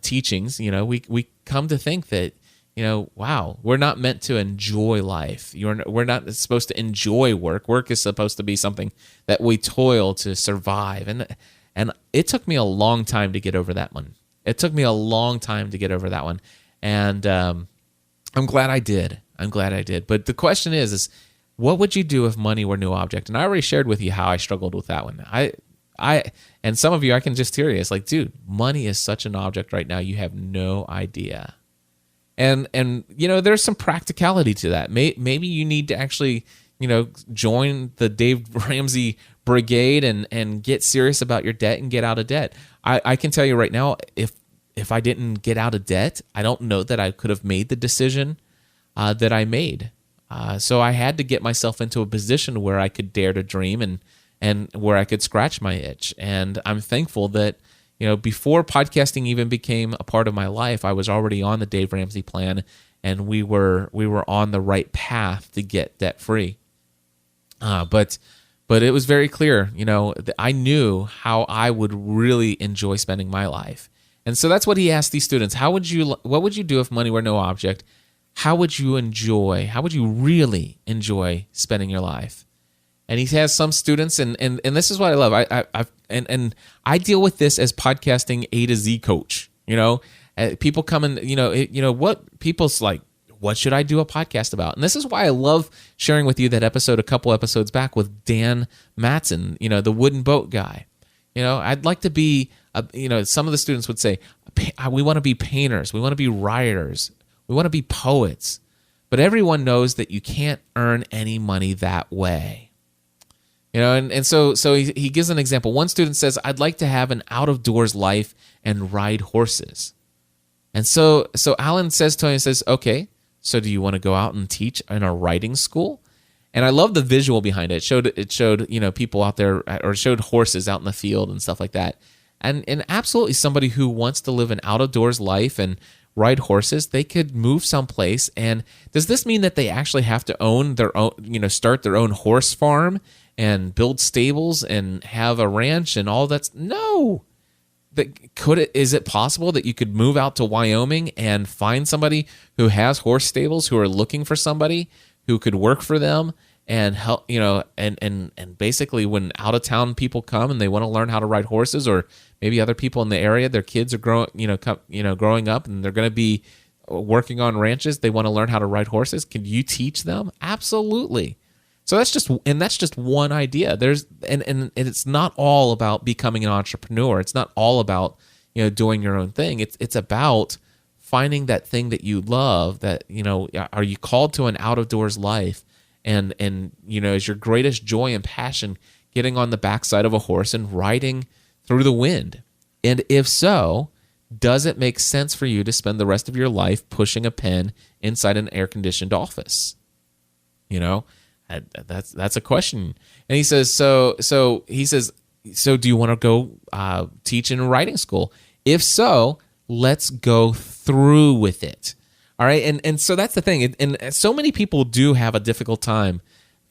teachings, we come to think that, wow, we're not meant to enjoy life. We're not supposed to enjoy work. Work is supposed to be something that we toil to survive. And it took me a long time to get over that one. And I'm glad I did. But the question is what would you do if money were no object? And I already shared with you how I struggled with that one. and some of you, I can just hear you. It's like, dude, money is such an object right now. You have no idea. And there's some practicality to that. Maybe you need to actually, join the Dave Ramsey brigade and get serious about your debt and get out of debt. I can tell you right now, if I didn't get out of debt, I don't know that I could have made the decision that I made. So I had to get myself into a position where I could dare to dream and where I could scratch my itch. And I'm thankful that, before podcasting even became a part of my life, I was already on the Dave Ramsey plan, and we were on the right path to get debt free. But it was very clear, that I knew how I would really enjoy spending my life. And so that's what he asked these students. What would you do if money were no object? How would you really enjoy spending your life? And he has some students, and this is what I love. I deal with this as podcasting A to Z coach. People come and what people's like, what should I do a podcast about? And this is why I love sharing with you that episode a couple episodes back with Dan Matson, the wooden boat guy. I'd like to be, some of the students would say, we want to be painters, we want to be writers, we want to be poets. But everyone knows that you can't earn any money that way. And so he gives an example. One student says, I'd like to have an out-of-doors life and ride horses. And so Alan says to him, he says, okay, so do you want to go out and teach in a writing school? And I love the visual behind it. It showed people out there, or showed horses out in the field and stuff like that. And absolutely somebody who wants to live an out-of-doors life and ride horses, they could move someplace. And does this mean that they actually have to own their own, start their own horse farm and build stables and have a ranch and all that? No. Is it possible that you could move out to Wyoming and find somebody who has horse stables, who are looking for somebody who could work for them and help, and basically when out of town people come and they want to learn how to ride horses, or maybe other people in the area, their kids are growing up and they're going to be working on ranches, they want to learn how to ride horses. Can you teach them? Absolutely. So that's just one idea. And it's not all about becoming an entrepreneur. It's not all about, doing your own thing. It's about finding that thing that you love, that, are you called to an out of doors life, and is your greatest joy and passion getting on the backside of a horse and riding through the wind? And if so, does it make sense for you to spend the rest of your life pushing a pen inside an air conditioned office? That's a question. And he says, so do you want to go teach in a writing school? If so, let's go through with it. All right. And so that's the thing. And so many people do have a difficult time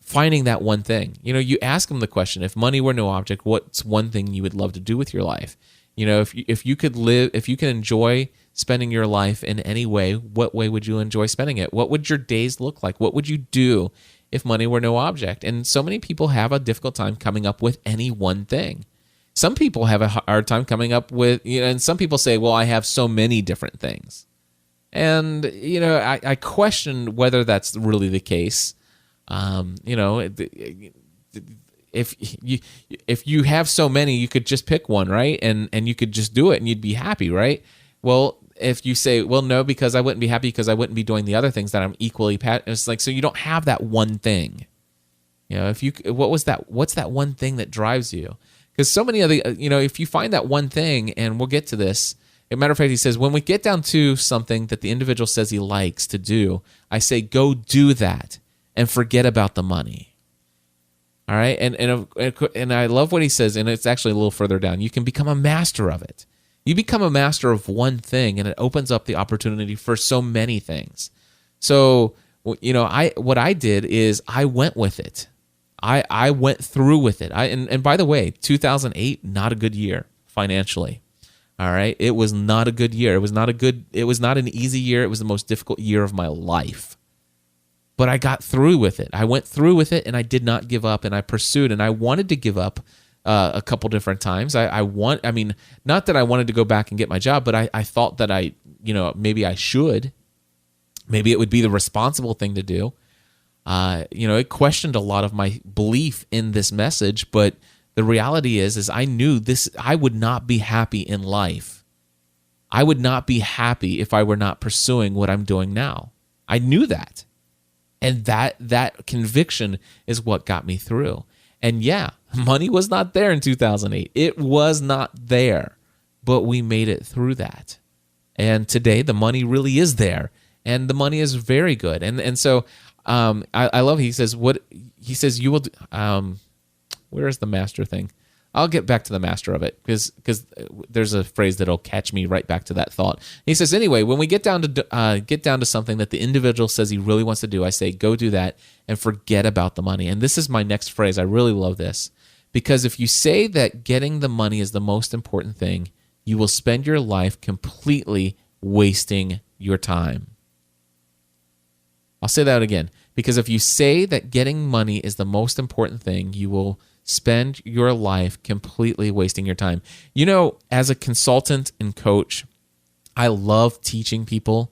finding that one thing. You ask them the question, if money were no object, what's one thing you would love to do with your life? If you could enjoy spending your life in any way, what way would you enjoy spending it? What would your days look like? What would you do if money were no object? And so many people have a difficult time coming up with any one thing. Some people have a hard time coming up with, and some people say, well, I have so many different things. And, I question whether that's really the case. If you have so many, you could just pick one, right? And you could just do it and you'd be happy, right? Well, if you say, well, no, because I wouldn't be happy because I wouldn't be doing the other things that I'm equally passionate. It's like, so you don't have that one thing. What's that one thing that drives you? Because so many of the, if you find that one thing, and we'll get to this. As a matter of fact, he says, when we get down to something that the individual says he likes to do, I say, go do that and forget about the money. All right. And I love what he says, and it's actually a little further down. You can become a master of it. You become a master of one thing, and it opens up the opportunity for so many things. So, what I did is I went with it. I went through with it. And by the way, 2008, not a good year financially. All right. It was not a good year. It was not an easy year. It was the most difficult year of my life. But I got through with it. I went through with it, and I did not give up, and I pursued, and I wanted to give up a couple different times. Not that I wanted to go back and get my job, but I thought that maybe I should. Maybe it would be the responsible thing to do. It questioned a lot of my belief in this message, but the reality is I knew this, I would not be happy in life. I would not be happy if I were not pursuing what I'm doing now. I knew that. And that conviction is what got me through. And yeah, money was not there in 2008. It was not there, but we made it through that. And today the money really is there, and the money is very good. And so I love, he says, you will, where is the master thing? I'll get back to the master of it because there's a phrase that'll catch me right back to that thought. He says, anyway, when we get down to something that the individual says he really wants to do, I say, go do that and forget about the money. And this is my next phrase. I really love this, because if you say that getting the money is the most important thing, you will spend your life completely wasting your time. I'll say that again, because if you say that getting money is the most important thing, you will spend your life completely wasting your time. You know, as a consultant and coach, I love teaching people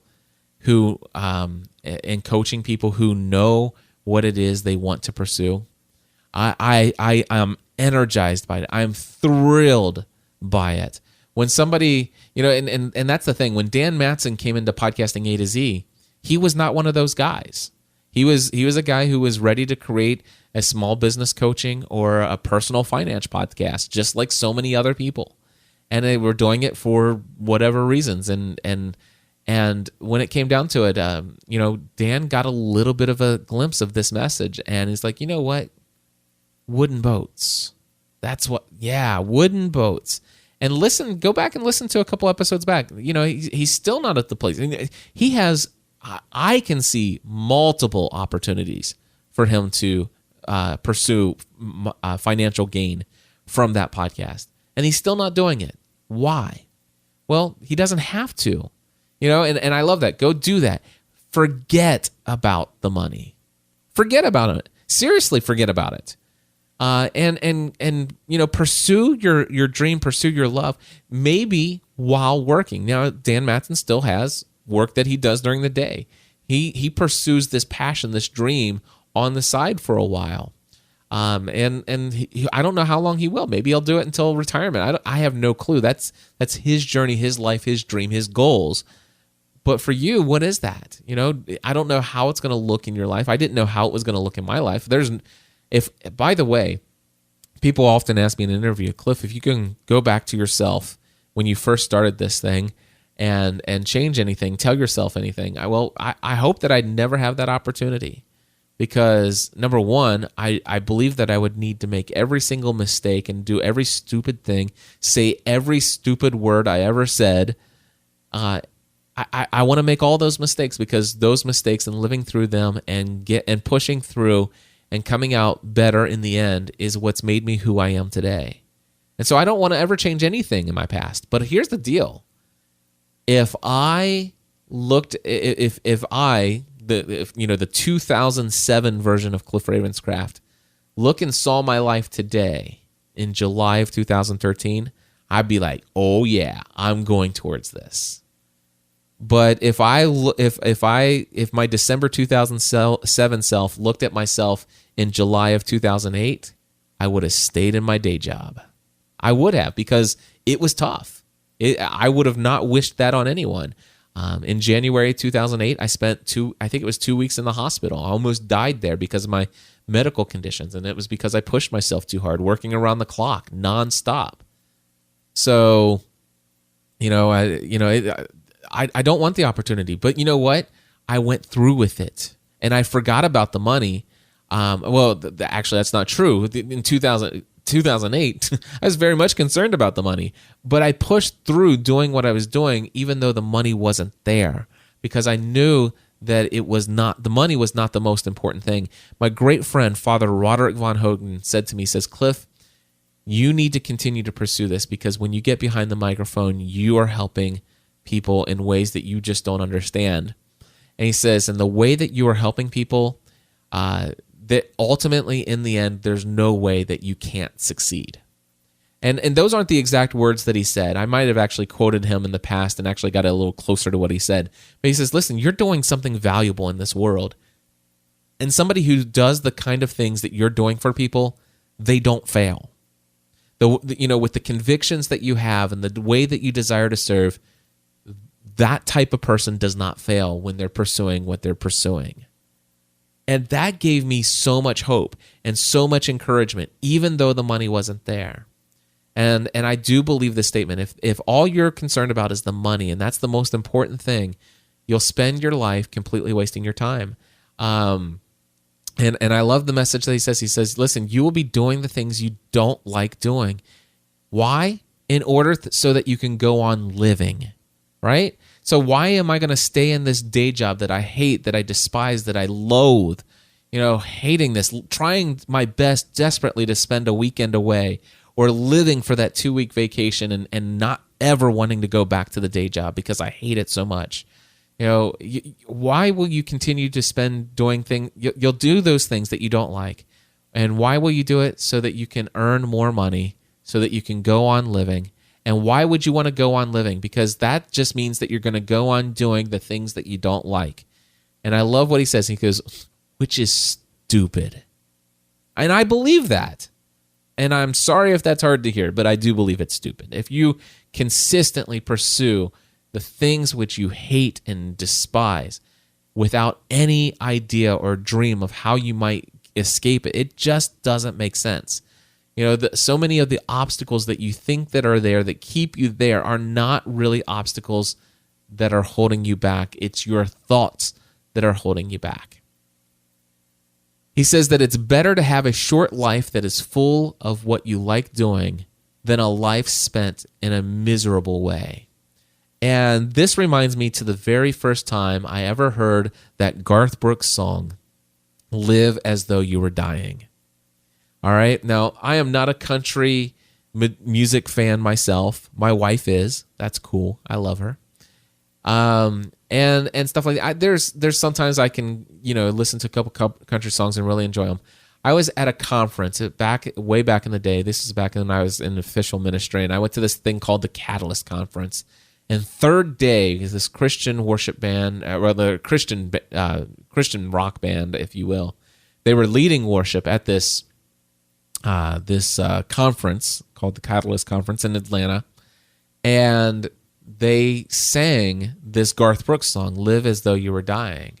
who and coaching people who know what it is they want to pursue. I am energized by it. I'm thrilled by it. When somebody, you know, and that's the thing. When Dan Matson came into podcasting A to Z, he was not one of those guys. He was a guy who was ready to create a small business coaching or a personal finance podcast, just like so many other people. And they were doing it for whatever reasons. And when it came down to it, you know, Dan got a little bit of a glimpse of this message, and he's like, you know what? Wooden boats. That's what, yeah, wooden boats. And listen, go back and listen to a couple episodes back. You know, he's still not at the place. He has, I can see multiple opportunities for him to pursue financial gain from that podcast. And he's still not doing it. Why? Well, he doesn't have to. You know, and I love that. Go do that. Forget about the money. Forget about it. Seriously, forget about it. And you know, pursue your dream, pursue your love, maybe while working. Now, Dan Matson still has work that he does during the day. He pursues this passion, this dream on the side for a while. I don't know how long he will. Maybe he'll do it until retirement. I have no clue. That's his journey, his life, his dream, his goals. But for you, what is that? You know, I don't know how it's going to look in your life. I didn't know how it was going to look in my life. By the way, people often ask me in an interview, Cliff, if you can go back to yourself when you first started this thing and change anything, tell yourself anything. I hope that I'd never have that opportunity, because number one, I believe that I would need to make every single mistake and do every stupid thing, say every stupid word I ever said. I want to make all those mistakes, because those mistakes and living through them and pushing through and coming out better in the end is what's made me who I am today. And so I don't want to ever change anything in my past. But here's the deal. If the 2007 version of Cliff Ravenscraft look and saw my life today in July of 2013, I'd be like, oh yeah, I'm going towards this. But if my December 2007 self looked at myself in July of 2008, I would have stayed in my day job. I would have, because it was tough. I would have not wished that on anyone. In January 2008, I spent 2 weeks in the hospital. I almost died there because of my medical conditions, and it was because I pushed myself too hard, working around the clock, nonstop. So, I don't want the opportunity, but you know what? I went through with it, and I forgot about the money. Actually, that's not true. In 2008, I was very much concerned about the money, but I pushed through doing what I was doing, even though the money wasn't there, because I knew that the money was not the most important thing. My great friend, Father Roderick Von Hogen, said to me, says, Cliff, you need to continue to pursue this, because when you get behind the microphone, you are helping people in ways that you just don't understand. And he says, and the way that you are helping people, that ultimately in the end, there's no way that you can't succeed. And those aren't the exact words that he said. I might have actually quoted him in the past and actually got a little closer to what he said. But he says, listen, you're doing something valuable in this world. And somebody who does the kind of things that you're doing for people, they don't fail. with the convictions that you have and the way that you desire to serve, that type of person does not fail when they're pursuing what they're pursuing. And that gave me so much hope and so much encouragement, even though the money wasn't there. And I do believe this statement. If all you're concerned about is the money, and that's the most important thing, you'll spend your life completely wasting your time. And I love the message that he says. He says, listen, you will be doing the things you don't like doing. Why? In order so that you can go on living, right? So why am I going to stay in this day job that I hate, that I despise, that I loathe? Hating this, trying my best desperately to spend a weekend away, or living for that 2-week vacation and not ever wanting to go back to the day job because I hate it so much. Why will you continue to spend doing things? You'll do those things that you don't like. And why will you do it? So that you can earn more money, so that you can go on living. And why would you want to go on living? Because that just means that you're going to go on doing the things that you don't like. And I love what he says. He goes, which is stupid. And I believe that. And I'm sorry if that's hard to hear, but I do believe it's stupid. If you consistently pursue the things which you hate and despise without any idea or dream of how you might escape it, it just doesn't make sense. So many of the obstacles that you think that are there, that keep you there, are not really obstacles that are holding you back. It's your thoughts that are holding you back. He says that it's better to have a short life that is full of what you like doing than a life spent in a miserable way. And this reminds me to the very first time I ever heard that Garth Brooks song, Live as Though You Were Dying. All right. Now, I am not a country music fan myself. My wife is. That's cool. I love her. And stuff like that. There's sometimes I can, listen to a couple country songs and really enjoy them. I was at a conference way back in the day. This is back when I was in official ministry, and I went to this thing called the Catalyst Conference. And third day is this Christian worship band, rather Christian rock band, if you will. They were leading worship at this conference called the Catalyst Conference in Atlanta, and they sang this Garth Brooks song, Live as Though You Were Dying.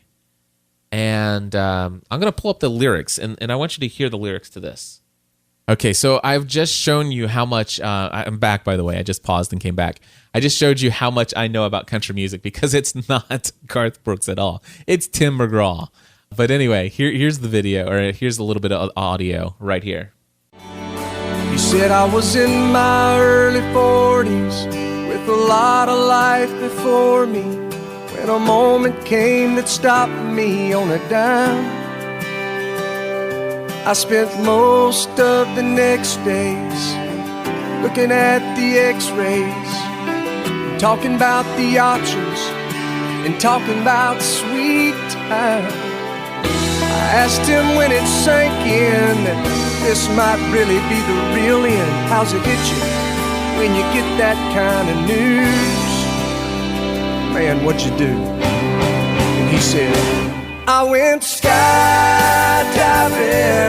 And I'm going to pull up the lyrics, and I want you to hear the lyrics to this. Okay, so I've just shown you how much, I'm back, by the way, I just paused and came back. I just showed you how much I know about country music, because it's not Garth Brooks at all. It's Tim McGraw. But anyway, here's the video, or here's a little bit of audio right here. He said I was in my early 40s with a lot of life before me, when a moment came that stopped me on a dime. I spent most of the next days looking at the x-rays, talking about the options and talking about sweet time. I asked him when it sank in that this might really be the real end. How's it hit you when you get that kind of news? Man, what'd you do? And he said, I went skydiving,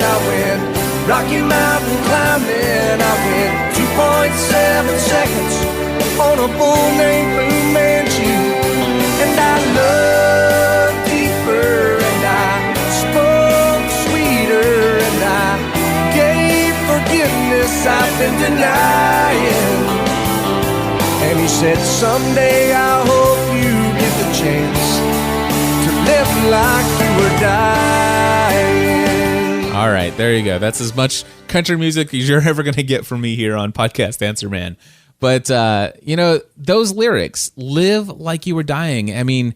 I went Rocky Mountain climbing, I went 2.7 seconds on a bull named Fu Manchu. And I loved deeper, and I spoke sweeter, and I gave forgiveness I've been denying. And he said, someday I hope you get the chance to live like you were dying. All right, there you go. That's as much country music as you're ever going to get from me here on Podcast Answer Man. But, those lyrics, live like you were dying. I mean,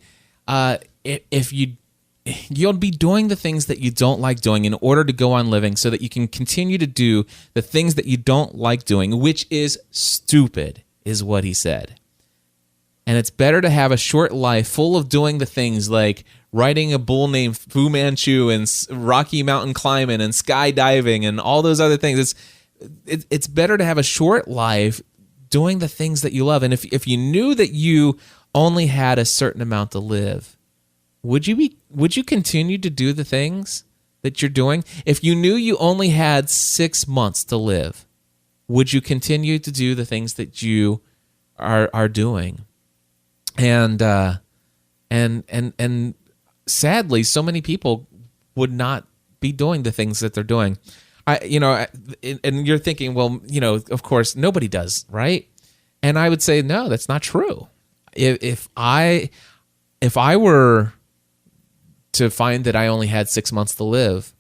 if you'll be doing the things that you don't like doing in order to go on living, so that you can continue to do the things that you don't like doing, which is stupid, is what he said. And it's better to have a short life full of doing the things like riding a bull named Fu Manchu and Rocky Mountain climbing and skydiving and all those other things. It's better to have a short life doing the things that you love. And if you knew that you only had a certain amount to live, would you continue to do the things that you're doing? If you knew you only had 6 months to live, would you continue to do the things that you are doing? And sadly, so many people would not be doing the things that they're doing. And you're thinking, well, of course, nobody does, right? And I would say, no, that's not true. If I were to find that I only had 6 months to live,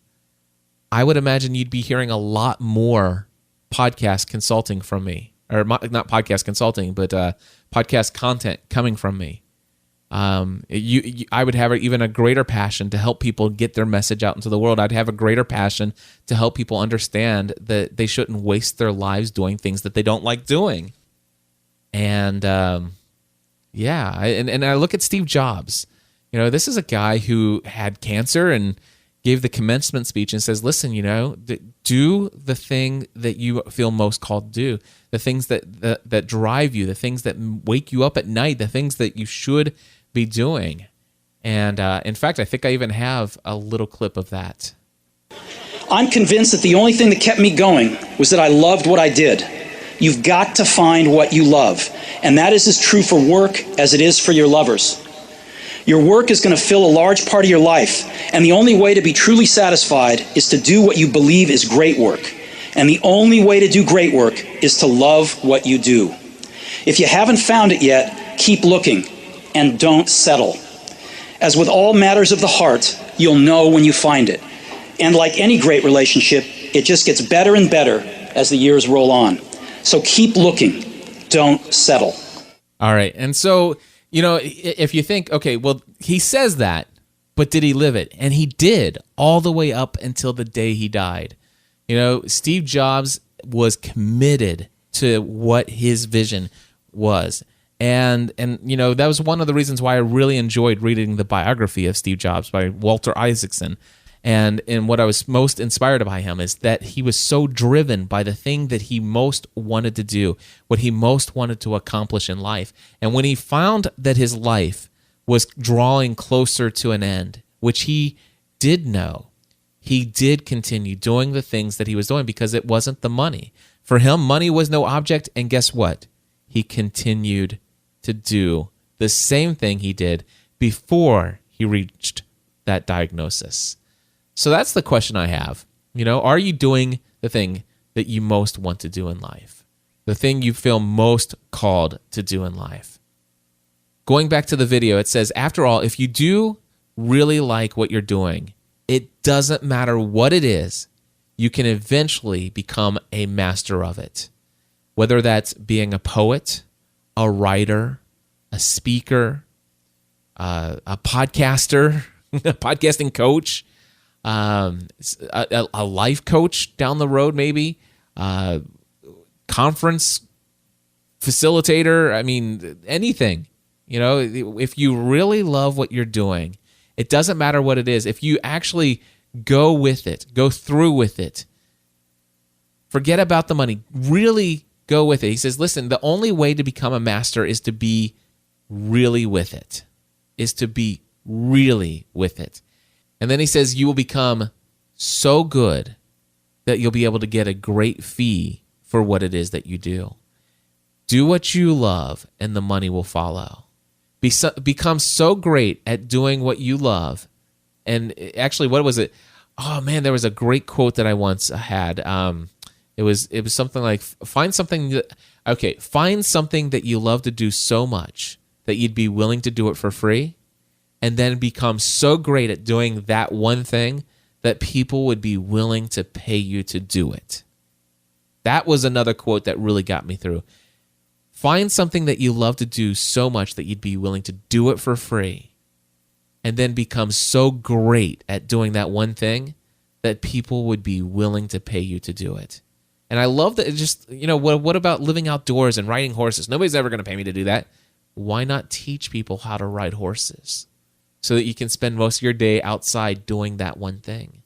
I would imagine you'd be hearing a lot more podcast consulting from me, or not podcast consulting, but podcast content coming from me. I would have even a greater passion to help people get their message out into the world. I'd have a greater passion to help people understand that they shouldn't waste their lives doing things that they don't like doing. And I look at Steve Jobs. This is a guy who had cancer and gave the commencement speech and says, listen, do the thing that you feel most called to do, the things that drive you, the things that wake you up at night, the things that you should be doing. And in fact, I think I even have a little clip of that. I'm convinced that the only thing that kept me going was that I loved what I did. You've got to find what you love. And that is as true for work as it is for your lovers. Your work is going to fill a large part of your life, and the only way to be truly satisfied is to do what you believe is great work. And the only way to do great work is to love what you do. If you haven't found it yet, keep looking and don't settle. As with all matters of the heart, you'll know when you find it. And like any great relationship, it just gets better and better as the years roll on. So keep looking. Don't settle. All right. And so, if you think, okay, well, he says that, but did he live it? And he did, all the way up until the day he died. Steve Jobs was committed to what his vision was. And that was one of the reasons why I really enjoyed reading the biography of Steve Jobs by Walter Isaacson. And what I was most inspired by him is that he was so driven by the thing that he most wanted to do, what he most wanted to accomplish in life. And when he found that his life was drawing closer to an end, which he did know, he did continue doing the things that he was doing because it wasn't the money. For him, money was no object, and guess what? He continued to do the same thing he did before he reached that diagnosis. So that's the question I have. Are you doing the thing that you most want to do in life? The thing you feel most called to do in life? Going back to the video, it says, after all, if you do really like what you're doing, it doesn't matter what it is, you can eventually become a master of it. Whether that's being a poet, a writer, a speaker, a podcaster, a podcasting coach, a life coach down the road, maybe, conference facilitator. I mean, anything. If you really love what you're doing, it doesn't matter what it is. If you actually go with it, go through with it, forget about the money, really go with it. He says, listen, the only way to become a master is to be really with it, And then he says, you will become so good that you'll be able to get a great fee for what it is that you do. Do what you love, and the money will follow. Become so great at doing what you love. And actually, what was it? Oh man, there was a great quote that I once had. It was something like, find something that you love to do so much that you'd be willing to do it for free, and then become so great at doing that one thing that people would be willing to pay you to do it. That was another quote that really got me through. Find something that you love to do so much that you'd be willing to do it for free, and then become so great at doing that one thing that people would be willing to pay you to do it. And I love that. It just, what about living outdoors and riding horses? Nobody's ever going to pay me to do that. Why not teach people how to ride horses so that you can spend most of your day outside doing that one thing?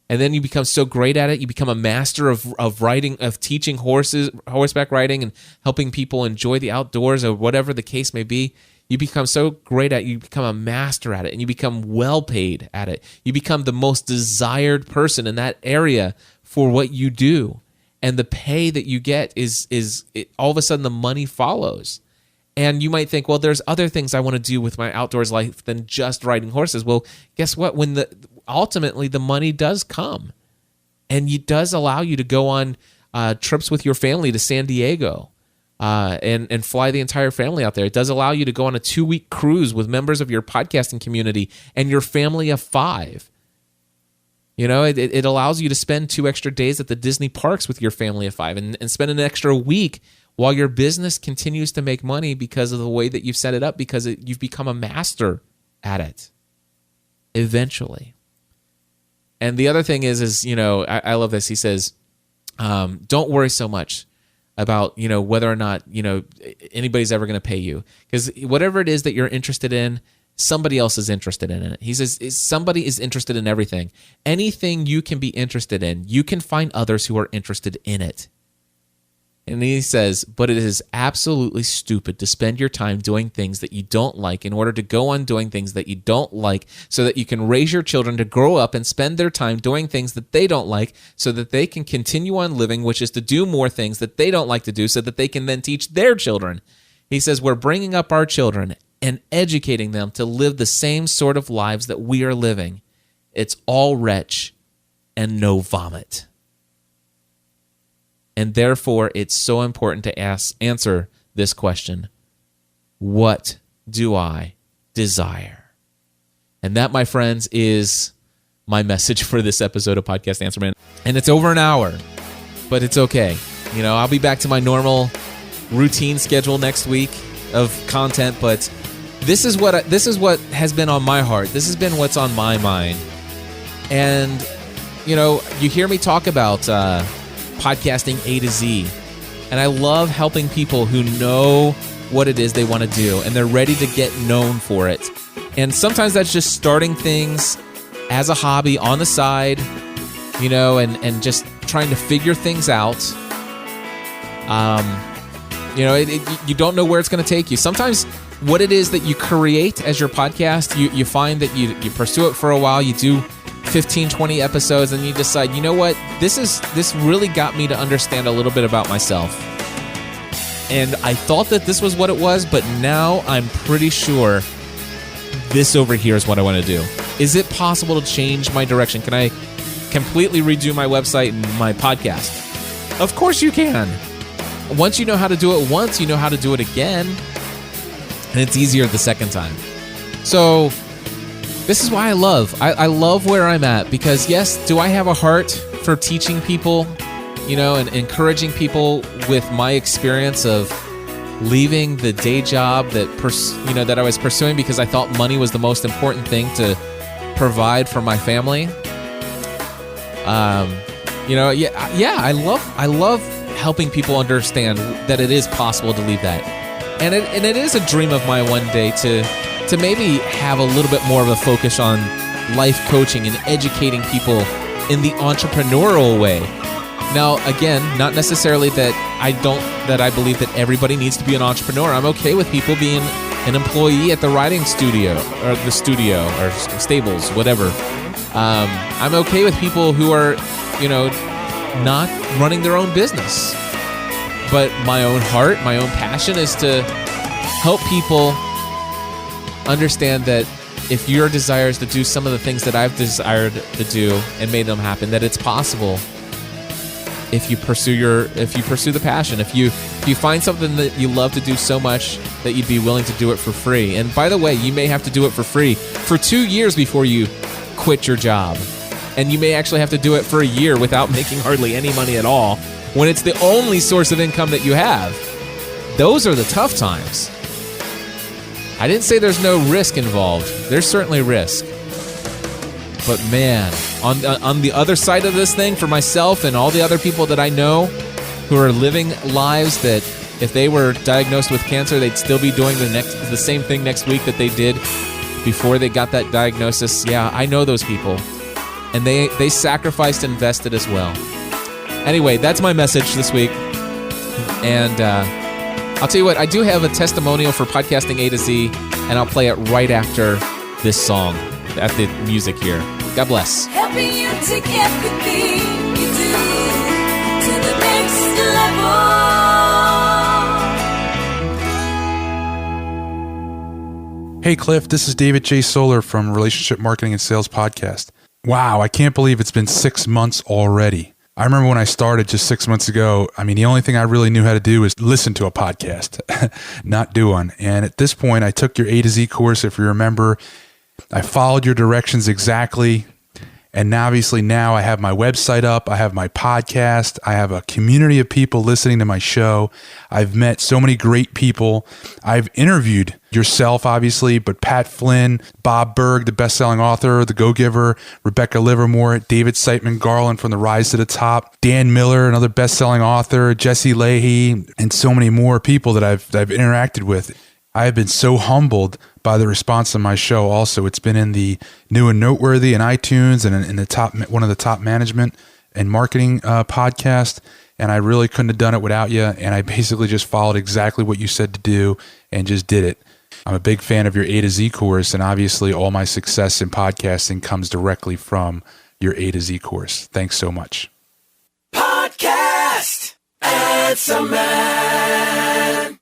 And then you become so great at it, you become a master of riding, of teaching horseback riding, and helping people enjoy the outdoors, or whatever the case may be. You become so great at it, you become a master at it, and you become well paid at it. You become the most desired person in that area for what you do. and the pay that you get is all of a sudden the money follows. And you might think, well, there's other things I want to do with my outdoors life than just riding horses. Well, guess what? Ultimately the money does come, and it does allow you to go on trips with your family to San Diego and fly the entire family out there. It does allow you to go on a 2-week cruise with members of your podcasting community and your family of 5. You know, it allows you to spend 2 extra days at the Disney parks with your family of 5 and spend an extra week while your business continues to make money because of the way that you've set it up, because you've become a master at it eventually. And the other thing is you know, I love this. He says, don't worry so much about, you know, whether or not, you know, anybody's ever going to pay you, because whatever it is that you're interested in, somebody else is interested in it. He says somebody is interested in everything. Anything you can be interested in, you can find others who are interested in it. And he says, but it is absolutely stupid to spend your time doing things that you don't like in order to go on doing things that you don't like so that you can raise your children to grow up and spend their time doing things that they don't like so that they can continue on living, which is to do more things that they don't like to do so that they can then teach their children. He says, we're bringing up our children and educating them to live the same sort of lives that we are living. It's all retch and no vomit. And therefore, it's so important to answer this question: what do I desire? And that, my friends, is my message for this episode of Podcast Answer Man. And it's over an hour, but it's okay. You know, I'll be back to my normal routine schedule next week of content, but this is what has been on my heart. This has been what's on my mind. And, you know, you hear me talk about podcasting A to Z. And I love helping people who know what it is they want to do and they're ready to get known for it. And sometimes that's just starting things as a hobby on the side, you know, and just trying to figure things out. You know, you don't know where it's going to take you. Sometimes what it is that you create as your podcast, you find that you pursue it for a while, you do 15, 20 episodes, and you decide, you know what, this really got me to understand a little bit about myself. And I thought that this was what it was, but now I'm pretty sure this over here is what I want to do. Is it possible to change my direction? Can I completely redo my website and my podcast? Of course you can. Once you know how to do it once, you know how to do it again. And it's easier the second time. So this is why I love where I'm at, because yes, do I have a heart for teaching people, you know, and encouraging people with my experience of leaving the day job that I was pursuing because I thought money was the most important thing to provide for my family. You know, I love helping people understand that it is possible to leave that, and it is a dream of mine one day to maybe have a little bit more of a focus on life coaching and educating people in the entrepreneurial way. Now, again, not necessarily that I believe that everybody needs to be an entrepreneur. I'm okay with people being an employee at the riding studio or the studio or stables, whatever. I'm okay with people who are, you know, not running their own business. But my own heart, my own passion is to help people understand that if your desire is to do some of the things that I've desired to do and made them happen, that it's possible if you pursue the passion, if you find something that you love to do so much that you'd be willing to do it for free. And by the way, you may have to do it for free for 2 years before you quit your job. And you may actually have to do it for a year without making hardly any money at all, when it's the only source of income that you have. Those are the tough times. I didn't say there's no risk involved. There's certainly risk. But man, on the other side of this thing, for myself and all the other people that I know who are living lives that if they were diagnosed with cancer, they'd still be doing the same thing next week that they did before they got that diagnosis. Yeah, I know those people. And they sacrificed and invested as well. Anyway, that's my message this week. And I'll tell you what, I do have a testimonial for Podcasting A to Z, and I'll play it right after this song, at the music here. God bless. Helping you to get the thing you do to the next level. Hey Cliff, this is David J. Solar from Relationship Marketing and Sales Podcast. Wow, I can't believe it's been 6 months already. I remember when I started just 6 months ago, the only thing I really knew how to do was listen to a podcast, not do one. And at this point, I took your A to Z course, if you remember. I followed your directions exactly. And obviously now I have my website up, I have my podcast, I have a community of people listening to my show. I've met so many great people. I've interviewed yourself, obviously, but Pat Flynn, Bob Berg, the best-selling author, The Go-Giver, Rebecca Livermore, David Siteman Garland from The Rise to the Top, Dan Miller, another best-selling author, Jesse Leahy, and so many more people that I've interacted with. I have been so humbled by the response to my show. Also, it's been in the new and noteworthy in iTunes and in the top, one of the top management and marketing podcast. And I really couldn't have done it without you. And I basically just followed exactly what you said to do and just did it. I'm a big fan of your A to Z course, and obviously all my success in podcasting comes directly from your A to Z course. Thanks so much. Podcast Answer Man.